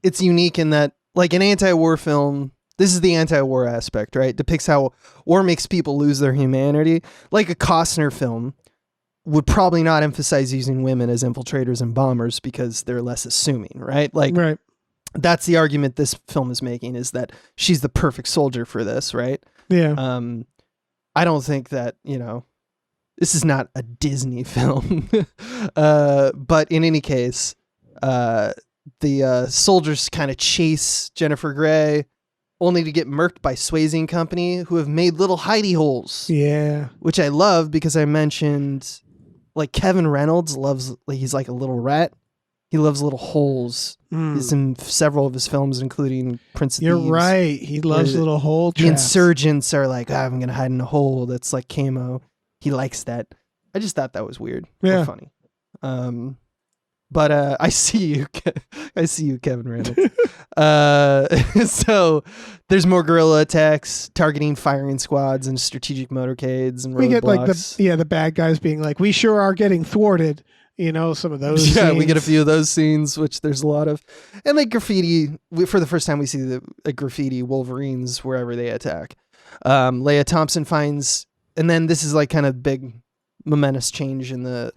S1: it's unique in that, like, an anti-war film, this is the anti-war aspect, right? Depicts how war makes people lose their humanity. Like a Costner film would probably not emphasize using women as infiltrators and bombers because they're less assuming, right? Like,
S2: right.
S1: That's the argument this film is making, is that she's the perfect soldier for this, right?
S2: Yeah.
S1: I don't think that, this is not a Disney film. But in any case, the soldiers kind of chase Jennifer Grey, only to get murked by Swayze and company, who have made little hidey holes.
S2: Yeah.
S1: Which I love, because I mentioned, like, Kevin Reynolds loves, like, he's like a little rat. He loves little holes. He's in several of his films, including Prince of Thieves.
S2: You're right. He loves little hole traps.
S1: The insurgents are like, I'm going to hide in a hole that's like camo. He likes that. I just thought that was weird.
S2: Yeah.
S1: Or funny. But I see you. I see you, Kevin Reynolds. So there's more guerrilla attacks targeting firing squads and strategic motorcades and roadblocks. We get like
S2: the bad guys being like, we sure are getting thwarted. Some of those.
S1: Yeah,
S2: scenes.
S1: We get a few of those scenes, which there's a lot of, and like graffiti. For the first time, we see the graffiti Wolverines wherever they attack. Leia Thompson finds, and then this is like kind of big momentous change in the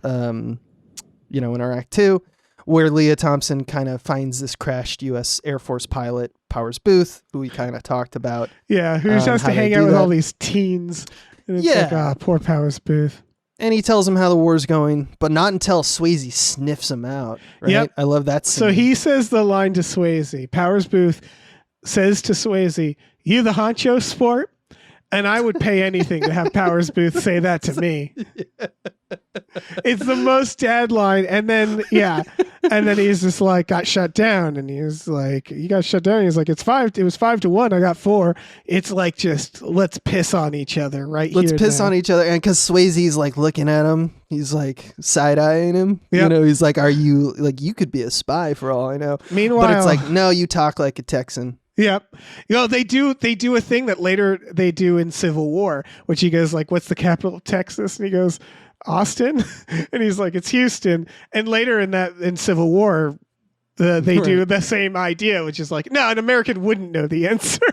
S1: in our Act 2, where Leah Thompson kind of finds this crashed U.S. Air Force pilot, Powers Booth, who we kind of talked about.
S2: Yeah, who has to hang out with all these teens. And it's like, poor Powers Booth.
S1: And he tells him how the war's going, but not until Swayze sniffs him out. Right?
S2: Yep.
S1: I love that scene.
S2: So he says the line to Swayze. Powers Booth says to Swayze, "You the honcho, sport?" And I would pay anything to have Powers Booth say that to me. It's the most dad line. And then, and then he's just like, got shut down. And he's like, you got shut down. He's like, it was 5-1. I got 4. It's like, just let's piss on each other
S1: Let's piss on each other. And because Swayze's like looking at him, he's like side-eyeing him.
S2: Yep.
S1: He's like, are you, like, you could be a spy for all I know.
S2: Meanwhile,
S1: but it's like, no, you talk like a Texan.
S2: Yep. They do a thing that later they do in Civil War, which he goes like, what's the capital of Texas? And he goes, Austin. And he's like, it's Houston. And later in Civil War, they do the same idea, which is like, no, an American wouldn't know the answer.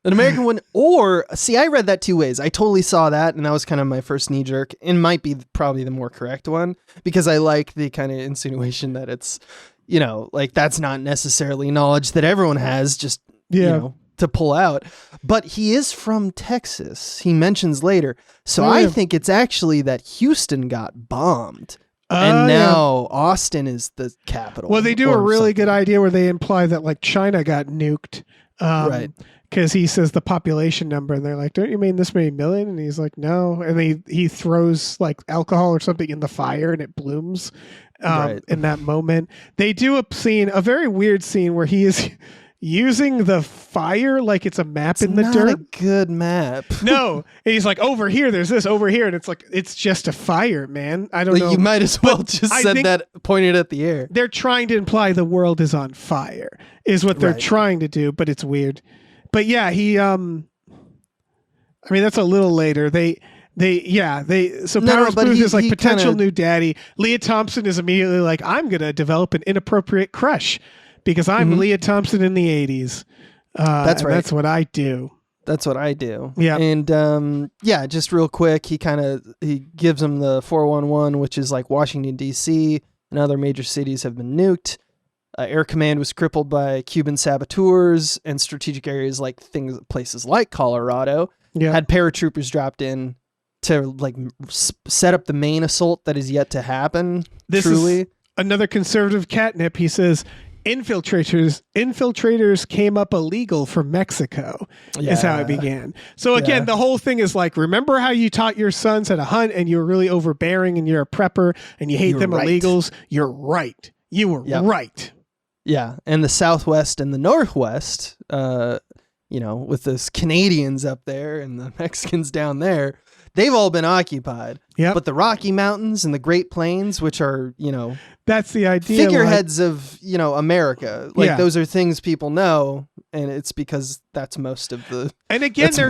S1: An American wouldn't, or see, I read that 2 ways. I totally saw that, and that was kind of my first knee jerk, and might be probably the more correct one, because I like the kind of insinuation that it's, like, that's not necessarily knowledge that everyone has, just, to pull out. But he is from Texas, he mentions later. So I think it's actually that Houston got bombed. And now Austin is the capital.
S2: Well, they do a really good idea where they imply that, like, China got nuked. Right. Because he says the population number, and they're like, don't you mean this many million? And he's like, no. And he throws, like, alcohol or something in the fire, and it blooms. In that moment, they do a very weird scene where he is using the fire like it's a map in the dirt.
S1: Not a good map.
S2: No, and he's like, over here, there's this over here, and it's like, it's just a fire, man. I don't know.
S1: You might as well just said that pointed at the air.
S2: They're trying to imply the world is on fire, is what they're trying to do, but it's weird. But yeah, that's a little later. So Powers Booth is like potential new daddy. Leah Thompson is immediately like, I'm going to develop an inappropriate crush because I'm Leah Thompson in the 80s.
S1: That's right.
S2: That's what I do.
S1: That's what I do.
S2: Yeah.
S1: And just real quick, he gives him the 411, which is like Washington, D.C. and other major cities have been nuked. Air Command was crippled by Cuban saboteurs, and strategic areas like places like Colorado had paratroopers dropped in to like set up the main assault that is yet to happen.
S2: This is another conservative catnip. He says infiltrators came up illegal from Mexico is how it began. So again, the whole thing is like, remember how you taught your sons how to hunt and you were really overbearing and you're a prepper and you hate them illegals? You're right. You were right.
S1: Yeah. And the Southwest and the Northwest, with those Canadians up there and the Mexicans down there, they've all been occupied.
S2: Yep.
S1: But the Rocky Mountains and the Great Plains, which are,
S2: that's the idea.
S1: figureheads of, America. Like
S2: Yeah.
S1: those are things people know, and it's because that's most of the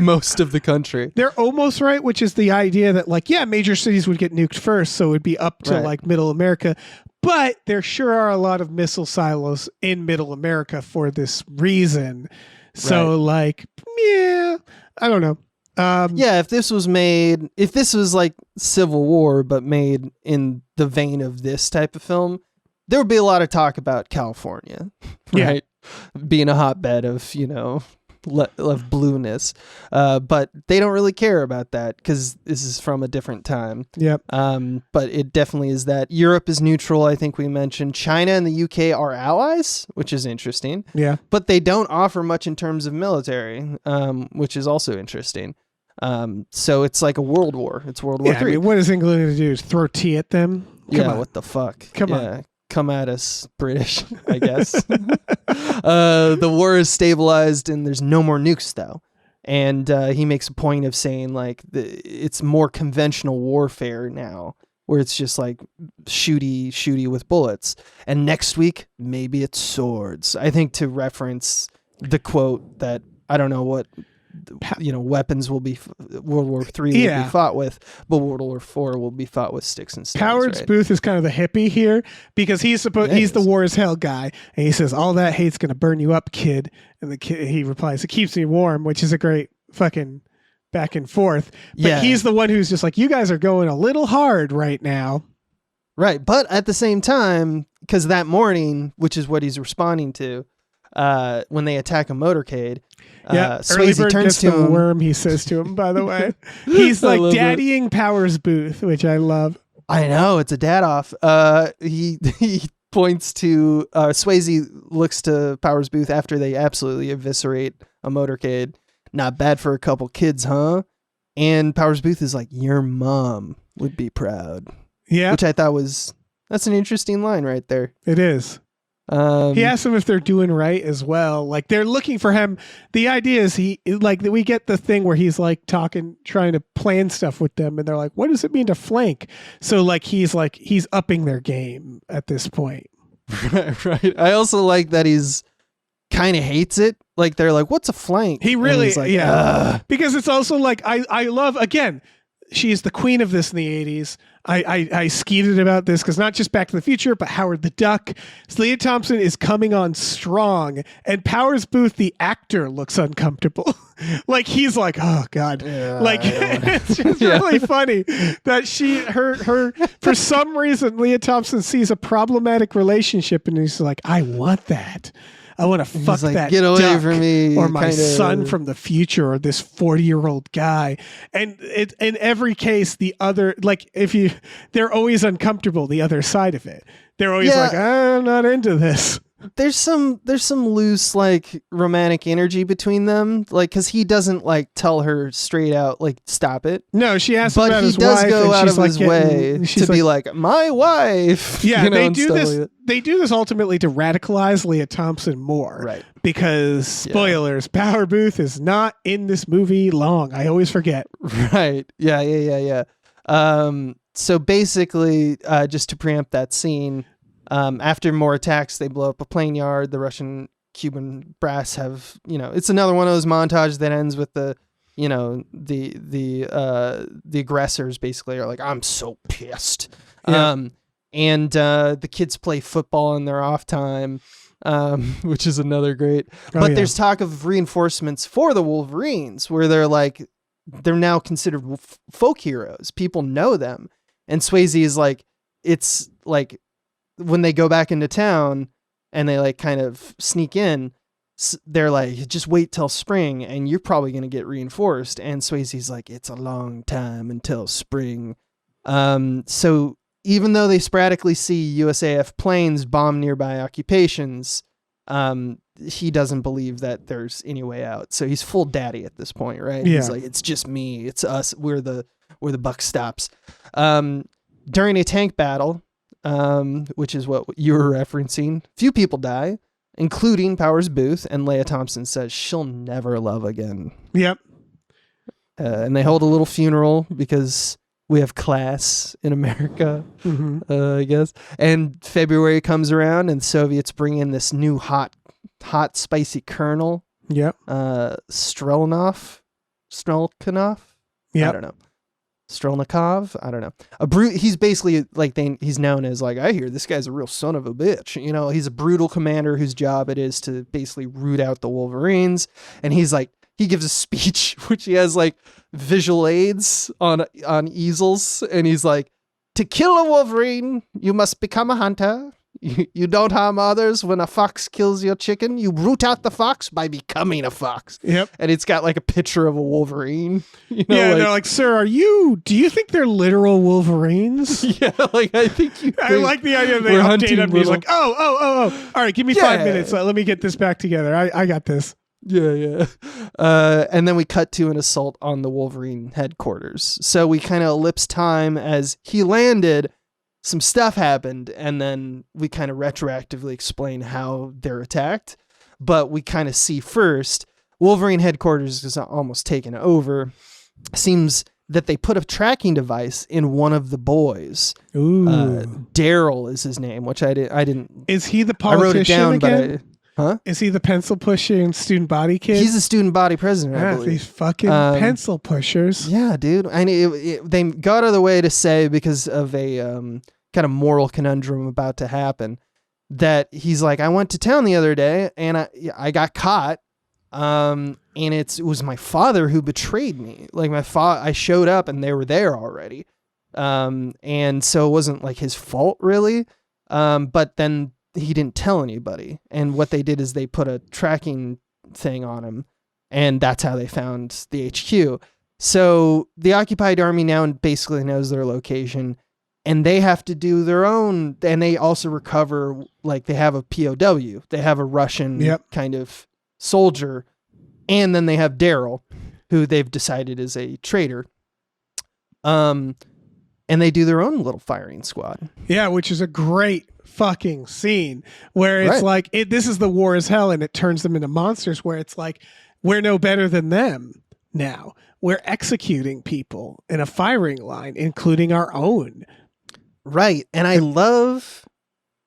S1: most of the country.
S2: They're almost right, which is the idea that major cities would get nuked first, so it would be up to
S1: Right.
S2: middle America. But there sure are a lot of missile silos in middle America for this reason. So I don't know.
S1: If this was like Civil War, but made in the vein of this type of film, there would be a lot of talk about California, right? Being a hotbed of, of blueness. But they don't really care about that because this is from a different time.
S2: Yep.
S1: But it definitely is that. Europe is neutral, I think we mentioned. China and the UK are allies, which is interesting.
S2: Yeah.
S1: But they don't offer much in terms of military, which is also interesting. So it's like a world war. It's World War III.
S2: I mean, what is England going to do? Is throw tea at them? Come on.
S1: What the fuck?
S2: Come on.
S1: Come at us, British, I guess. The war is stabilized and there's no more nukes, though. And he makes a point of saying, it's more conventional warfare now, where it's just like shooty with bullets. And next week, maybe it's swords. I think to reference the quote that, I don't know what, weapons will be, World War III will be fought with, but World War IV will be fought with sticks and stones.
S2: Powers Booth is kind of the hippie here because he's the war as hell guy, and he says all that hate's gonna burn you up, kid. And the kid, he replies, "It keeps me warm," which is a great fucking back and forth. But he's the one who's just like, you guys are going a little hard right now.
S1: Right, but at the same time, because that morning, which is what he's responding to, when they attack a motorcade. Swayze turns to him.
S2: Worm, he says to him, by the way. He's like daddying Powers Booth, which I love.
S1: I know, it's a dad off. He points to Swayze looks to Powers Booth after they absolutely eviscerate a motorcade. Not bad for a couple kids, huh? And Powers Booth is like, your mom would be proud.
S2: Yeah.
S1: Which I thought that's an interesting line right there.
S2: It is. He asks them if they're doing right as well. Like they're looking for him. The idea is we get the thing where he's like trying to plan stuff with them, and they're like, "What does it mean to flank?" So he's upping their game at this point.
S1: Right. I also like that he's kind of hates it. Like they're like, "What's a flank?"
S2: He really,
S1: like,
S2: because it's also like I love again. She's the queen of this in the 80s. I skeeted about this because not just Back to the Future, but Howard the Duck. So Leah Thompson is coming on strong, and Powers Booth, the actor, looks uncomfortable. Like he's like, oh God. It's just really funny that her for some reason, Leah Thompson sees a problematic relationship, and he's like, I want that. I want to fuck that
S1: get away
S2: duck
S1: from me,
S2: or my son from the future, or this 40-year-old guy. And it, in every case, the other, they're always uncomfortable. The other side of it, they're always like, I'm not into this.
S1: There's some loose romantic energy between them, because he doesn't tell her straight out stop it.
S2: No, she asks him about his wife,
S1: but he does go out of his way to be like, my wife.
S2: Yeah, they do this. They do this ultimately to radicalize Leah Thompson more,
S1: right? Because
S2: spoilers, Power Booth is not in this movie long. I always forget.
S1: Right? Yeah. So basically, just to preempt that scene. After more attacks, they blow up a plane yard. The Russian Cuban brass have, it's another one of those montages that ends with the aggressors basically are like, I'm so pissed.
S2: Yeah.
S1: And the kids play football in their off time, which is another great. But there's talk of reinforcements for the Wolverines where they're now considered folk heroes. People know them. And Swayze is like, it's like, when they go back into town and they kind of sneak in, they're like, just wait till spring and you're probably going to get reinforced. And Swayze's like, it's a long time until spring. So even though they sporadically see USAF planes bomb nearby occupations, he doesn't believe that there's any way out. So he's full daddy at this point, right?
S2: Yeah.
S1: He's like, it's just me. It's us. We're the buck stops. During a tank battle, which is what you were referencing, few people die, including Powers Booth, and Leah Thompson says she'll never love again.
S2: Yep.
S1: And they hold a little funeral because we have class in America, I guess. And February comes around, and the Soviets bring in this new hot, spicy colonel.
S2: Yep.
S1: Strelkov.
S2: Yep.
S1: I don't know. Strelnikov. I don't know. He's basically like he's known as like, I hear this guy's a real son of a bitch. You know, he's a brutal commander whose job it is to basically root out the Wolverines. And he's like, he gives a speech which he has like visual aids on easels, and he's like, to kill a Wolverine, you must become a hunter. You don't harm others. When a fox kills your chicken, you root out the fox by becoming a fox.
S2: Yep.
S1: And it's got like a picture of a Wolverine. You know,
S2: yeah,
S1: like,
S2: they're like, sir, do you think they're literal Wolverines?
S1: Yeah, like I think you.
S2: I like the idea they update him. He's like, oh. All right, give me 5 minutes. Let me get this back together. I got this.
S1: Yeah. And then we cut to an assault on the Wolverine headquarters. So we kind of ellipse time as he landed. Some stuff happened, and then we kind of retroactively explain how they're attacked. But we kind of see first, Wolverine headquarters is almost taken over. Seems that they put a tracking device in one of the boys.
S2: Ooh.
S1: Daryl is his name, which I didn't.
S2: Is he the politician
S1: I wrote it down,
S2: again?
S1: Huh?
S2: Is he the pencil pushing student body kid?
S1: He's a student body president, I believe.
S2: These fucking pencil pushers.
S1: Yeah, dude. They got out of the way to say, because of a kind of moral conundrum about to happen, that he's like, I went to town the other day and I got caught. And it was my father who betrayed me. Like I showed up and they were there already. And so it wasn't like his fault really. But then he didn't tell anybody. And what they did is they put a tracking thing on him, and that's how they found the HQ. So the occupied army now basically knows their location, and they have to do their own, and they also recover, like they have a POW. They have a Russian kind of soldier, and then they have Daryl, who they've decided is a traitor. And they do their own little firing squad.
S2: Yeah, which is a great fucking scene where it's like, this is the war is hell, and it turns them into monsters, where it's like, we're no better than them now. We're executing people in a firing line, including our own.
S1: Right. And I love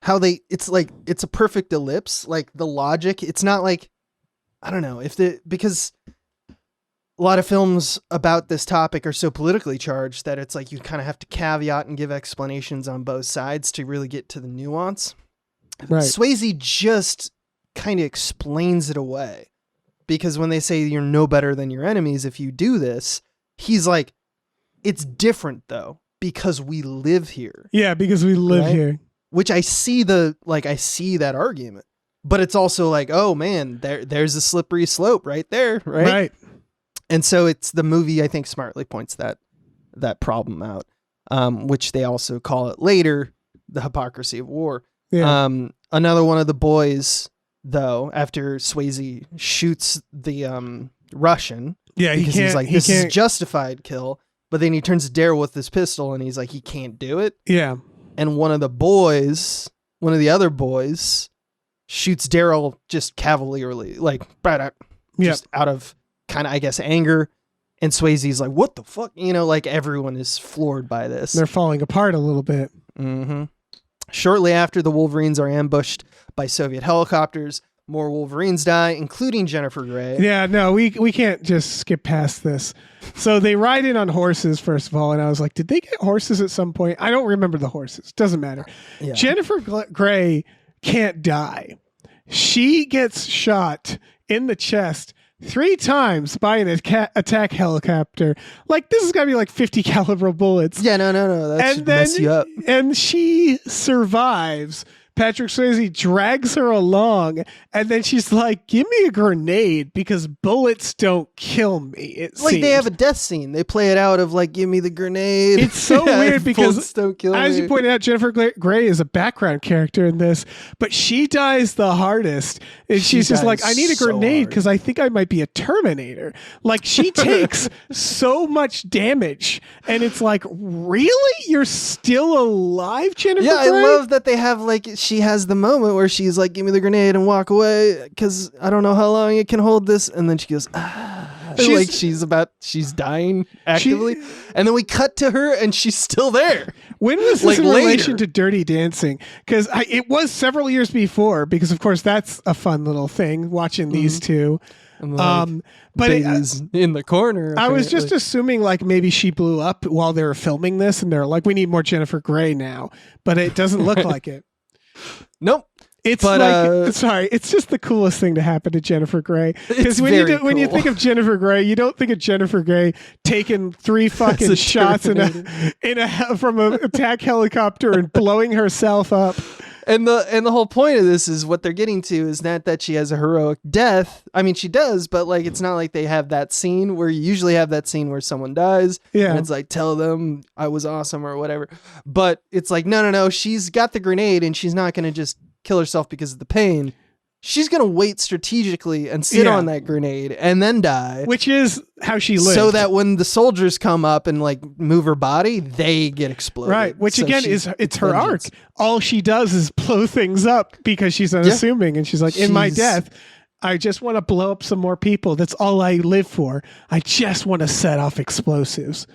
S1: how it's a perfect ellipse. Like the logic, it's not like, I don't know because a lot of films about this topic are so politically charged that it's like you kind of have to caveat and give explanations on both sides to really get to the nuance.
S2: Right.
S1: Swayze just kind of explains it away, because when they say you're no better than your enemies if you do this, he's like, it's different though, because we live here.
S2: Yeah, because we live here.
S1: Which I see that argument, but it's also like, oh man, there's a slippery slope right there, right?
S2: Right.
S1: And so it's the movie, I think, smartly points that problem out, which they also call it later, the hypocrisy of war.
S2: Yeah.
S1: Another one of the boys, though, after Swayze shoots the Russian,
S2: because
S1: he's like, this is a justified kill, but then he turns to Daryl with his pistol and he's like, he can't do it.
S2: Yeah.
S1: And one of the other boys shoots Daryl just cavalierly, like just out of kind of, I guess, anger. And Swayze's like, what the fuck? You know, like everyone is floored by this.
S2: They're falling apart a little bit.
S1: Mm-hmm. Shortly after, the Wolverines are ambushed by Soviet helicopters. More Wolverines die, including Jennifer Grey.
S2: Yeah, no, we can't just skip past this. So they ride in on horses, first of all, and I was like, did they get horses at some point? I don't remember the horses. Doesn't matter. Yeah. Jennifer Grey can't die. She gets shot in the chest 3 times by an attack helicopter. Like, this is gotta be like 50 caliber bullets.
S1: Yeah, no. That should mess you up.
S2: And she survives. Patrick Swayze drags her along, and then she's like, give me a grenade because bullets don't kill me. It
S1: like
S2: seems.
S1: They have a death scene. They play it out of like, give me the grenade.
S2: It's so weird because,
S1: don't kill
S2: as
S1: me.
S2: you pointed out, Jennifer Grey is a background character in this, but she dies the hardest. And she's just like, I need a grenade because I think I might be a Terminator. Like, she takes so much damage, and it's like, really? You're still alive, Jennifer Grey?
S1: I love that they have like, she has the moment where she's like, give me the grenade and walk away because I don't know how long it can hold this. And then she goes, Like she's dying actively. And then we cut to her and she's still there.
S2: When was this in relation to Dirty Dancing? Because it was several years before, because of course that's a fun little thing, watching these two.
S1: But babies in the corner.
S2: I was just assuming like maybe she blew up while they were filming this and they're like, we need more Jennifer Grey now. But it doesn't look like it.
S1: Nope.
S2: It's it's just the coolest thing to happen to Jennifer Grey. Because when you think of Jennifer Grey, you don't think of Jennifer Grey taking 3 fucking shots from an attack helicopter and blowing herself up.
S1: And the whole point of this is what they're getting to is not that she has a heroic death. I mean, she does, but like it's not like they have that scene where you usually have that scene where someone dies.
S2: Yeah.
S1: And it's like, tell them I was awesome or whatever. But it's like, no. She's got the grenade and she's not going to just kill herself because of the pain. She's going to wait strategically and sit on that grenade and then die.
S2: Which is how she lived.
S1: So that when the soldiers come up and like move her body, they get exploded.
S2: Right. Which again it's her arc. All she does is blow things up because she's unassuming. And she's like, in my death, I just want to blow up some more people. That's all I live for. I just want to set off explosives.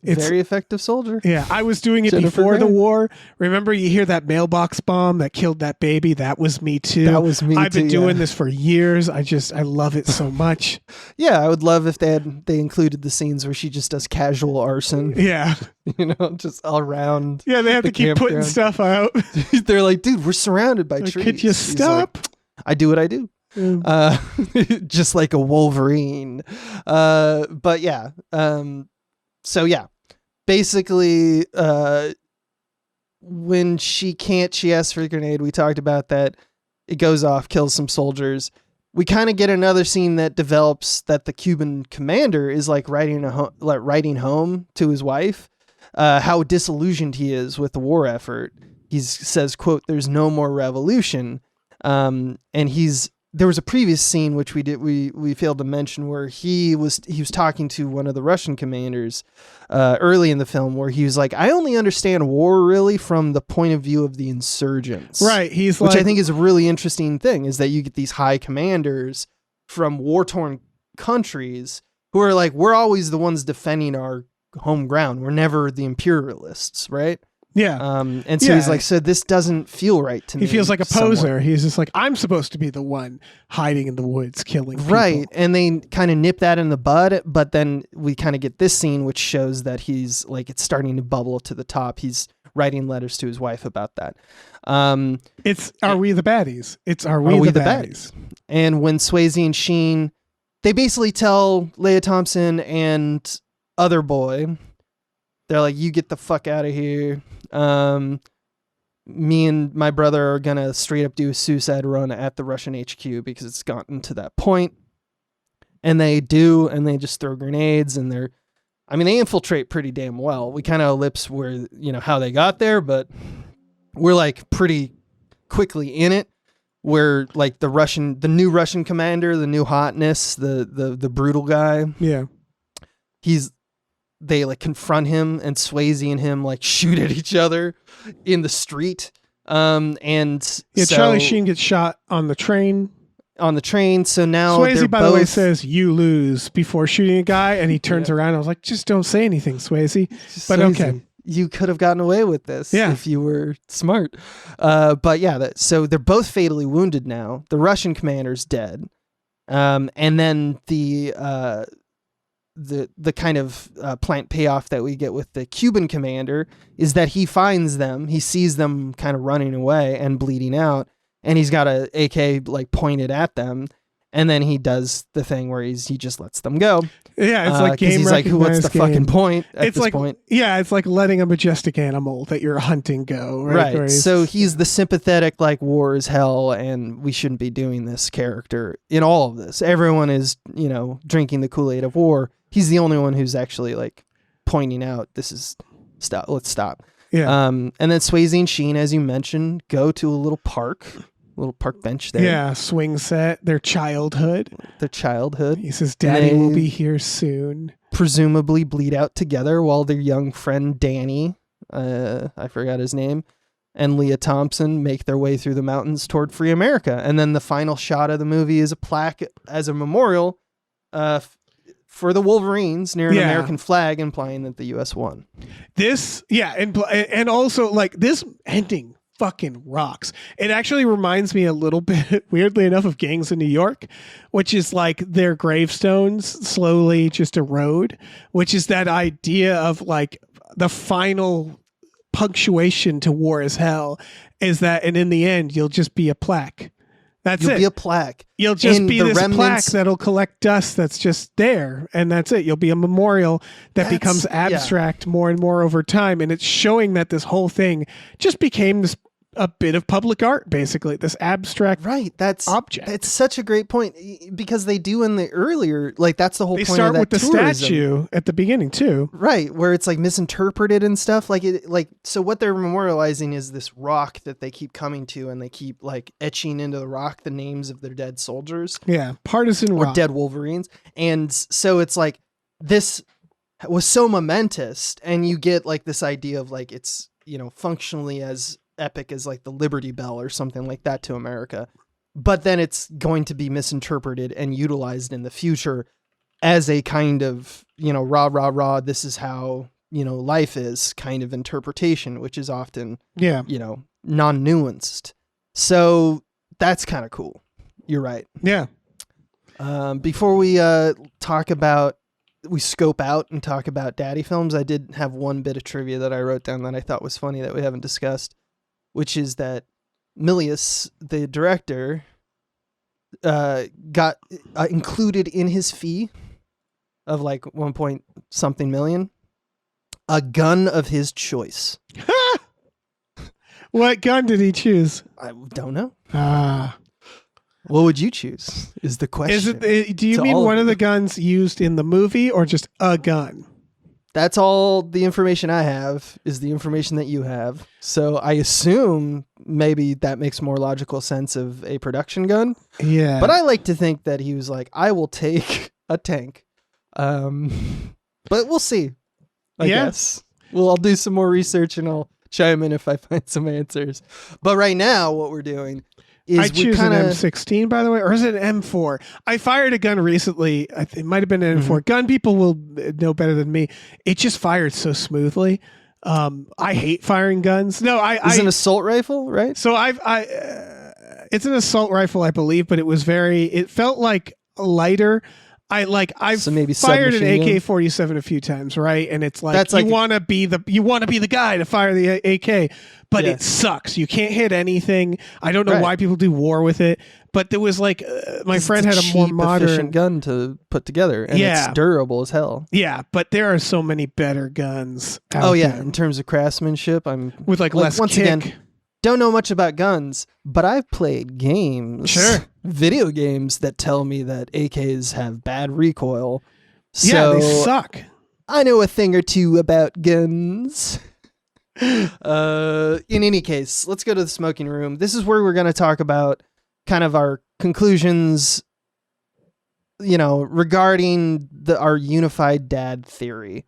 S1: It's very effective soldier.
S2: Yeah, I was doing it before the war. Remember, you hear that mailbox bomb that killed that baby? That was me too.
S1: That was me too.
S2: I've been doing this for years. I love it so much.
S1: Yeah, I would love if they included the scenes where she just does casual arson.
S2: Yeah.
S1: Just all around.
S2: Yeah, they have to keep putting stuff out.
S1: They're like, dude, we're surrounded by trees.
S2: Could you stop?
S1: Like, I do what I do. Just like a Wolverine. But yeah. So yeah, basically, when she asks for a grenade. We talked about that. It goes off, kills some soldiers. We kind of get another scene that develops that the Cuban commander is like writing home to his wife, how disillusioned he is with the war effort. He says, quote, "There's no more revolution," and there was a previous scene which we failed to mention where he was talking to one of the Russian commanders early in the film where he was like, I only understand war really from the point of view of the insurgents.
S2: Right.
S1: Which I think is a really interesting thing, is that you get these high commanders from war-torn countries who are like, we're always the ones defending our home ground. We're never the imperialists, right?
S2: Yeah.
S1: And so he's like, so this doesn't feel right to me.
S2: He feels like a poser. He's just like, I'm supposed to be the one hiding in the woods, killing people.
S1: Right. And they kind of nip that in the bud, but then we kind of get this scene, which shows that he's like, it's starting to bubble to the top. He's writing letters to his wife about that.
S2: It's, are we the baddies? It's, are we the baddies?
S1: And when Swayze and Sheen, they basically tell Leah Thompson and other boy, they're like, you get the fuck out of here. Me and my brother are gonna straight up do a suicide run at the Russian HQ because it's gotten to that point. And they do, and they just throw grenades, and they infiltrate pretty damn well. We kind of ellipse where, how they got there, but we're like pretty quickly in it, where like the new Russian commander, the new hotness, the brutal guy.
S2: Yeah.
S1: They like confront him, and Swayze and him like shoot at each other in the street. Charlie
S2: Sheen gets shot on the train.
S1: So now
S2: Swayze, by the way, says you lose before shooting a guy, and he turns around. I was like, just don't say anything, Swayze. But Swayze, okay,
S1: you could have gotten away with this if you were smart. But yeah, so they're both fatally wounded now. The Russian commander's dead, and then the kind of plant payoff that we get with the Cuban commander is that he finds them, he sees them kind of running away and bleeding out, and he's got a AK like pointed at them, and then he does the thing where he just lets them go.
S2: Yeah, it's like game.
S1: He's like, what's the fucking point at this point?
S2: Yeah, it's like letting a majestic animal that you're hunting go.
S1: Right. So he's the sympathetic, like, war is hell and we shouldn't be doing this character in all of this. Everyone is, drinking the Kool-Aid of war. He's the only one who's actually like pointing out, let's stop.
S2: Yeah.
S1: And then Swayze and Sheen, as you mentioned, go to a little park bench there.
S2: Yeah, swing set, their childhood.
S1: He
S2: says, Daddy will be here soon.
S1: Presumably bleed out together while their young friend Danny, I forgot his name, and Leah Thompson make their way through the mountains toward free America. And then the final shot of the movie is a plaque as a memorial for the Wolverines near an American flag, implying that the U.S. won.
S2: This, and also like this ending fucking rocks. It actually reminds me a little bit, weirdly enough, of Gangs of New York, which is like their gravestones slowly just erode, which is that idea of like the final punctuation to War is Hell is that, and in the end, you'll just be a plaque. You'll
S1: be a plaque.
S2: You'll just be this plaque that'll collect dust that's just there, and that's it. You'll be a memorial that becomes abstract more and more over time, and it's showing that this whole thing just became a bit of public art, basically, this abstract object.
S1: It's such a great point, because they do in the earlier, like that's the whole point of that.
S2: They start with the statue at the beginning too.
S1: Right, where it's like misinterpreted and stuff. So what they're memorializing is this rock that they keep coming to, and they keep like etching into the rock the names of their dead soldiers.
S2: Yeah, partisan rock.
S1: Or dead Wolverines. And so it's like, this was so momentous, and you get like this idea of like, it's, functionally as epic as like the Liberty Bell or something like that to America, but then it's going to be misinterpreted and utilized in the future as a kind of rah this is how life is kind of interpretation, which is often non-nuanced. So that's kind of cool. You're right.
S2: Yeah.
S1: Before we scope out and talk about daddy films, I did have one bit of trivia that I wrote down that I thought was funny that we haven't discussed, which is that Milius, the director, got included in his fee of like 1 point something million, a gun of his choice.
S2: What gun did he choose?
S1: I don't know. What would you choose is the question.
S2: Do you mean one of the guns used in the movie, or just a gun?
S1: That's all the information I have, is the information that you have. So I assume maybe that makes more logical sense of a production gun.
S2: Yeah.
S1: But I like to think that he was like, I will take a tank. But we'll see. I guess. Well, I'll do some more research and I'll chime in if I find some answers. But right now, what we're doing is
S2: I choose an M16, by the way, or is it an M4? I fired a gun recently. It might have been an M4. Mm-hmm. Gun people will know better than me. It just fired so smoothly. I hate firing guns. No, it's
S1: an assault rifle, right?
S2: So it's an assault rifle, I believe, but it felt like lighter. I've fired an AK-47 a few times, right? And it's like you want to be the guy to fire the AK, but it sucks. You can't hit anything. I don't know why people do war with it, but there was like my friend had a more modern
S1: efficient gun to put together, and it's durable as hell.
S2: Yeah, but there are so many better guns out there.
S1: In terms of craftsmanship, I'm
S2: with like less
S1: once
S2: kick.
S1: Again, don't know much about guns, but I've played games, video games that tell me that AKs have bad recoil. So
S2: they suck.
S1: I know a thing or two about guns. In any case, let's go to the smoking room. This is where we're going to talk about kind of our conclusions, regarding our unified dad theory.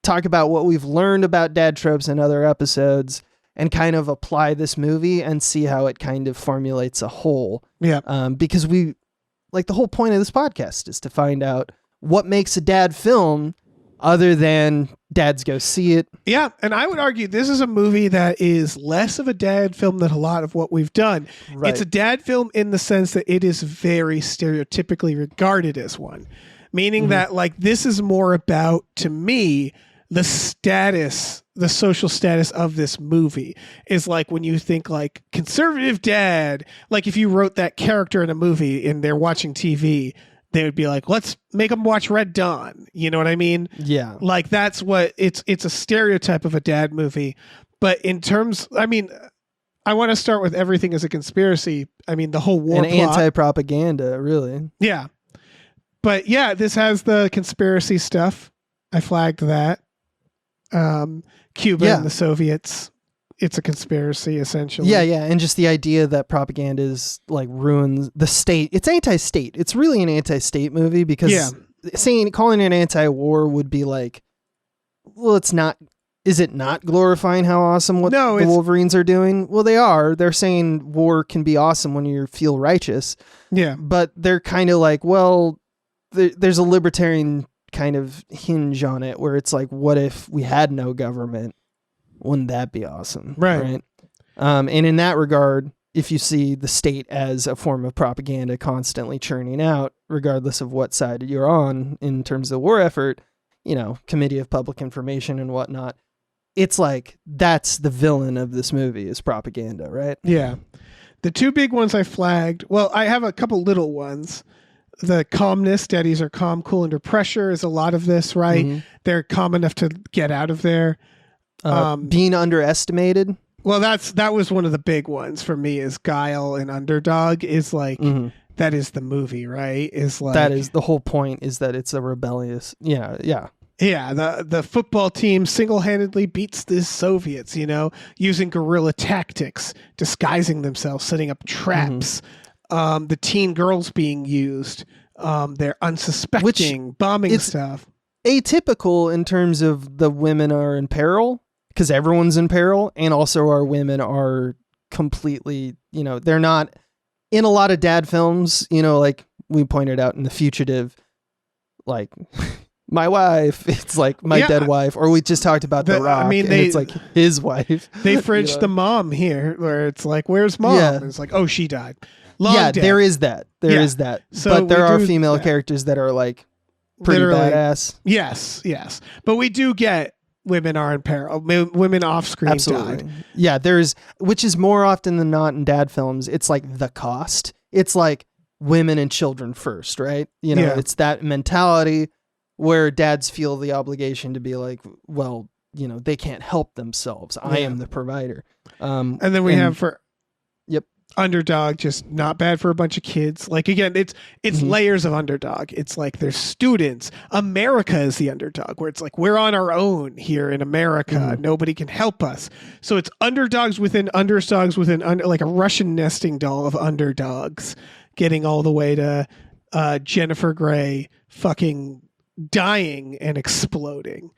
S1: Talk about what we've learned about dad tropes in other episodes, and kind of apply this movie and see how it kind of formulates a whole.
S2: Yeah.
S1: Because the whole point of this podcast is to find out what makes a dad film other than dads go see it.
S2: Yeah. And I would argue this is a movie that is less of a dad film than a lot of what we've done. Right. It's a dad film in the sense that it is very stereotypically regarded as one, meaning that like this is more about, to me, the social status of this movie is like when you think like conservative dad, like if you wrote that character in a movie and they're watching TV, they would be like, let's make them watch Red Dawn. You know what I mean?
S1: Yeah.
S2: Like that's what it's a stereotype of a dad movie. But in terms, I want to start with everything as a conspiracy. I mean, the whole war plot.
S1: Anti-propaganda, really.
S2: Yeah. But yeah, this has the conspiracy stuff. I flagged that. Cuba and the Soviets, it's a conspiracy essentially.
S1: Yeah, and just the idea that propaganda is like ruins the state. It's anti-state. It's really an anti-state movie because calling it anti-war would be like, well, it's not. Is it not glorifying how awesome the Wolverines are doing? Well, they are. They're saying war can be awesome when you feel righteous.
S2: Yeah,
S1: but they're kind of like, well, there's a libertarian kind of hinge on it, where it's like, what if we had no government? Wouldn't that be awesome?
S2: Right.
S1: And in that regard, if you see the state as a form of propaganda constantly churning out, regardless of what side you're on in terms of the war effort, Committee of Public Information and whatnot, it's like, that's the villain of this movie, is propaganda, right?
S2: Yeah. The two big ones I flagged, well, I have a couple little ones. The calmness, daddies are calm, cool under pressure is a lot of this, right?
S1: Mm-hmm.
S2: They're calm enough to get out of there.
S1: Being underestimated.
S2: Well, that was one of the big ones for me, is guile and underdog is like, that is the movie, right? Is like,
S1: that is the whole point, is that it's a rebellious. Yeah.
S2: Yeah, the football team single-handedly beats the Soviets, using guerrilla tactics, disguising themselves, setting up traps. The teen girls being used. They're unsuspecting, bombing stuff.
S1: Atypical in terms of the women are in peril, because everyone's in peril, and also our women are completely, they're not in a lot of dad films, like we pointed out in The Fugitive, like... my wife, it's like my dead wife, or we just talked about The Rock, it's like his wife.
S2: They fridged the mom here, where it's like, where's mom?
S1: Yeah.
S2: And it's like, oh, she died. Dead.
S1: There is that. There is that.
S2: So
S1: but there are female characters that are like pretty badass.
S2: Yes. But we do get women are in peril. Women off screen died.
S1: Yeah, which is more often than not in dad films, it's like the cost. It's like women and children first, right? It's that mentality where dads feel the obligation to be like, well, they can't help themselves. I am the provider.
S2: And then we have for underdog, just not bad for a bunch of kids. Like, again, it's layers of underdog. It's like there's students. America is the underdog, where it's like, we're on our own here in America. Nobody can help us. So it's underdogs within like a Russian nesting doll of underdogs, getting all the way to Jennifer Grey fucking dying and exploding.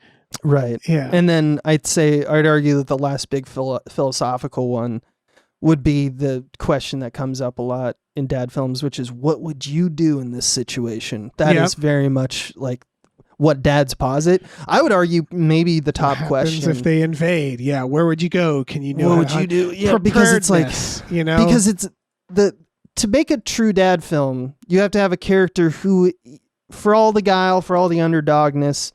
S1: Right.
S2: Yeah.
S1: And then I'd argue that the last big philosophical one would be the question that comes up a lot in dad films, which is, what would you do in this situation? That is very much like what dads posit. I would argue maybe the top question,
S2: if they invade, where would you go? Can you know
S1: what would you do? Yeah, because it's like, because it's to make a true dad film, you have to have a character who, for all the guile, for all the underdogness,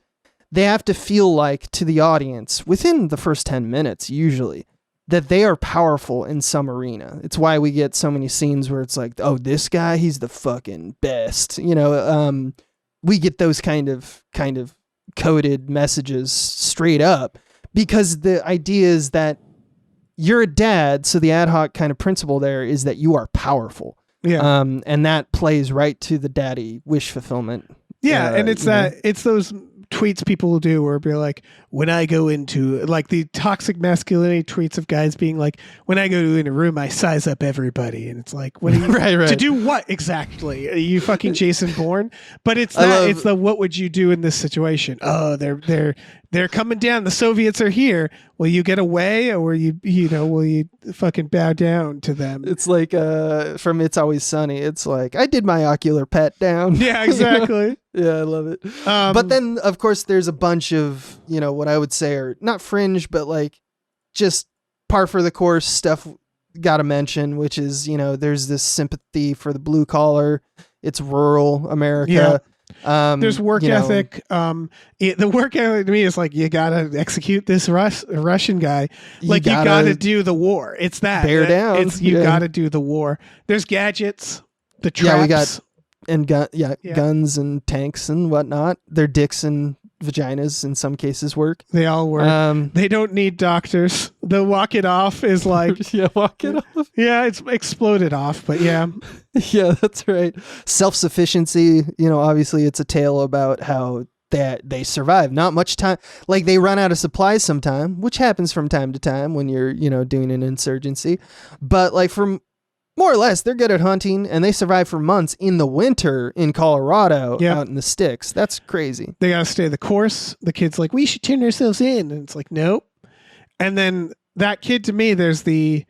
S1: they have to feel like, to the audience within the first 10 minutes usually, that they are powerful in some arena. It's why we get so many scenes where it's like, oh, this guy, he's the fucking best. We get those kind of coded messages straight up, because the idea is that you're a dad. So the ad hoc kind of principle there is that you are powerful.
S2: Yeah.
S1: And that plays right to the daddy wish fulfillment.
S2: Yeah. And it's it's those tweets people will do where it'll be like, when I go into, like, the toxic masculinity tweets of guys being like, when I go in a room, I size up everybody. And it's like, what are you,
S1: right.
S2: To do what exactly? Are you fucking Jason Bourne? But it's that, it's the, what would you do in this situation? Oh, they're coming down. The Soviets are here. Will you get away, or will you fucking bow down to them?
S1: It's like from It's Always Sunny. It's like, I did my ocular pet down.
S2: Yeah, exactly.
S1: Yeah, I love it. But then, of course, there's a bunch of, what I would say are not fringe, but like just par for the course stuff gotta mention, which is, there's this sympathy for the blue collar. It's rural America.
S2: Yeah. There's work ethic. The work ethic to me is like, you gotta execute this Russian guy. Like, you gotta do the war. It's that.
S1: Bear down.
S2: It's you gotta do the war. There's gadgets. The traps. Yeah,
S1: we got guns and tanks and whatnot. Their dicks and vaginas in some cases work.
S2: They all work. They don't need doctors. The walk it off is like
S1: walk it off.
S2: Yeah, it's exploded off, but yeah.
S1: Yeah, that's right. Self-sufficiency, obviously it's a tale about how they survive. Not much time. Like, they run out of supplies sometime, which happens from time to time when you're, doing an insurgency. But like, from more or less, they're good at hunting, and they survive for months in the winter in Colorado, out in the sticks. That's crazy.
S2: They gotta stay the course. The kid's like, we should turn ourselves in, and it's like, nope. And then that kid, to me, there's the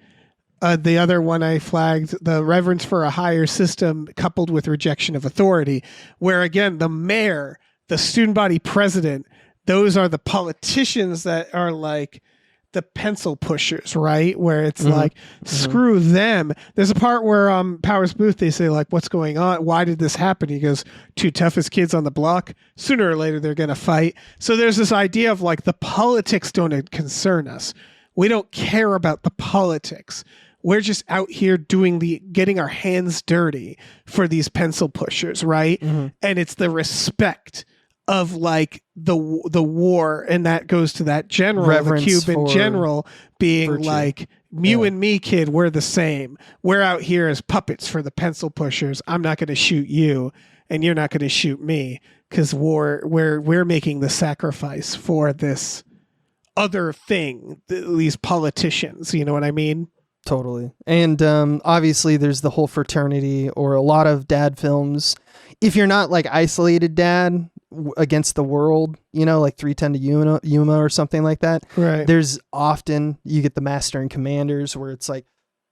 S2: other one I flagged, the reverence for a higher system coupled with rejection of authority, where again, the mayor, the student body president, those are the politicians that are like the pencil pushers, right? Where it's like, screw them. There's a part where Powers Booth, they say like, what's going on? Why did this happen? He goes, two toughest kids on the block. Sooner or later, they're going to fight. So there's this idea of like, the politics don't concern us. We don't care about the politics. We're just out here getting our hands dirty for these pencil pushers, right? And it's the respect of like the war, and that goes to that general,
S1: Reverence
S2: the Cuban general being
S1: virtue.
S2: like, you and me, kid, we're the same. We're out here as puppets for the pencil pushers. I'm not going to shoot you, and you're not going to shoot me, because we're making the sacrifice for this other thing. These politicians, you know what I mean?
S1: Totally. And obviously there's the whole fraternity, or a lot of dad films. If you're not like isolated dad against the world, you know, like 310 to Yuma or something like that.
S2: Right.
S1: There's often, you get the master and commanders where it's like,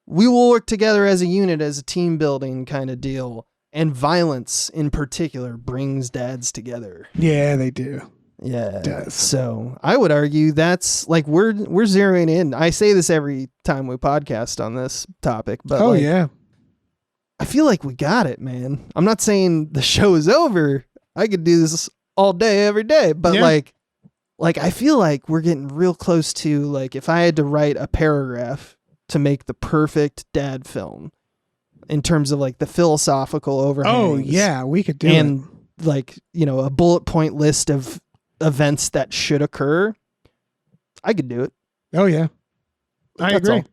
S1: we will work together as a unit, as a team building kind of deal. And violence in particular brings dads together.
S2: Yeah, they do.
S1: Yeah.
S2: It does.
S1: So I would argue that's like, we're zeroing in. I say this every time we podcast on this topic, but
S2: yeah.
S1: I feel like we got it, man. I'm not saying the show is over. I could do this all day, every day, but like I feel like we're getting real close to, like, if I had to write a paragraph to make the perfect dad film in terms of like the philosophical overhangs.
S2: Oh yeah, we could do
S1: and like, you know, a bullet point list of events that should occur. I could do it.
S2: Oh yeah. I
S1: That's
S2: agree.
S1: all.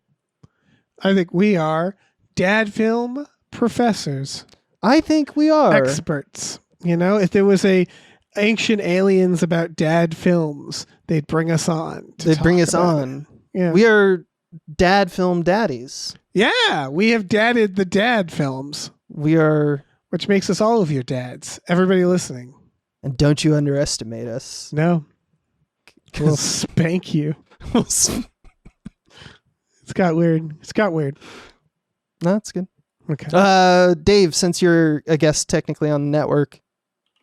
S2: I think we are dad film professors.
S1: I think we are.
S2: Experts. You know, if there was a ancient aliens about dad films, they'd bring us on.
S1: They'd bring us on.
S2: Yeah.
S1: We are dad film daddies.
S2: Yeah, we have dadded the dad films.
S1: We are.
S2: Which makes us all of your dads. Everybody listening.
S1: And don't you underestimate us.
S2: No. We'll spank you. It's got weird.
S1: No, it's good.
S2: Okay.
S1: Dave, since you're a guest technically on the network,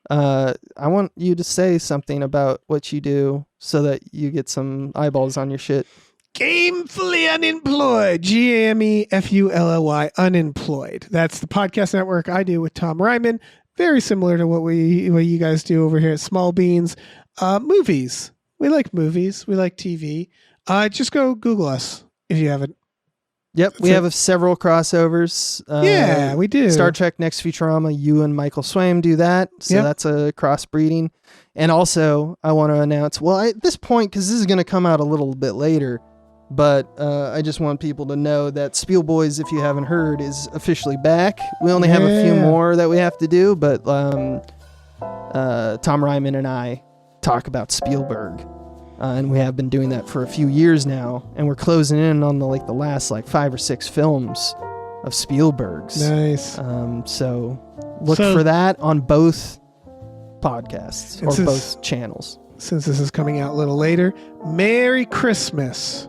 S1: I want you to say something about what you do so that you get some eyeballs on your shit.
S2: Gamefully Unemployed. GAMEFULLY Unemployed. That's the podcast network I do with Tom Ryman. Very similar to what you guys do over here at Small Beans. Movies. We like movies. We like TV. Just go Google us if you haven't.
S1: Yep, we have several crossovers.
S2: Yeah, we do.
S1: Star Trek Next Futurama, you and Michael Swaim do that. So that's a crossbreeding. And also, I want to announce, well, at this point, because this is going to come out a little bit later, but I just want people to know that Spiel Boys, if you haven't heard, is officially back. We only have a few more that we have to do, but Tom Ryman and I talk about Spielberg. And we have been doing that for a few years now, and we're closing in on the last 5 or 6 films of Spielberg's.
S2: Nice.
S1: So look for that on both podcasts or both channels.
S2: Since this is coming out a little later, Merry Christmas.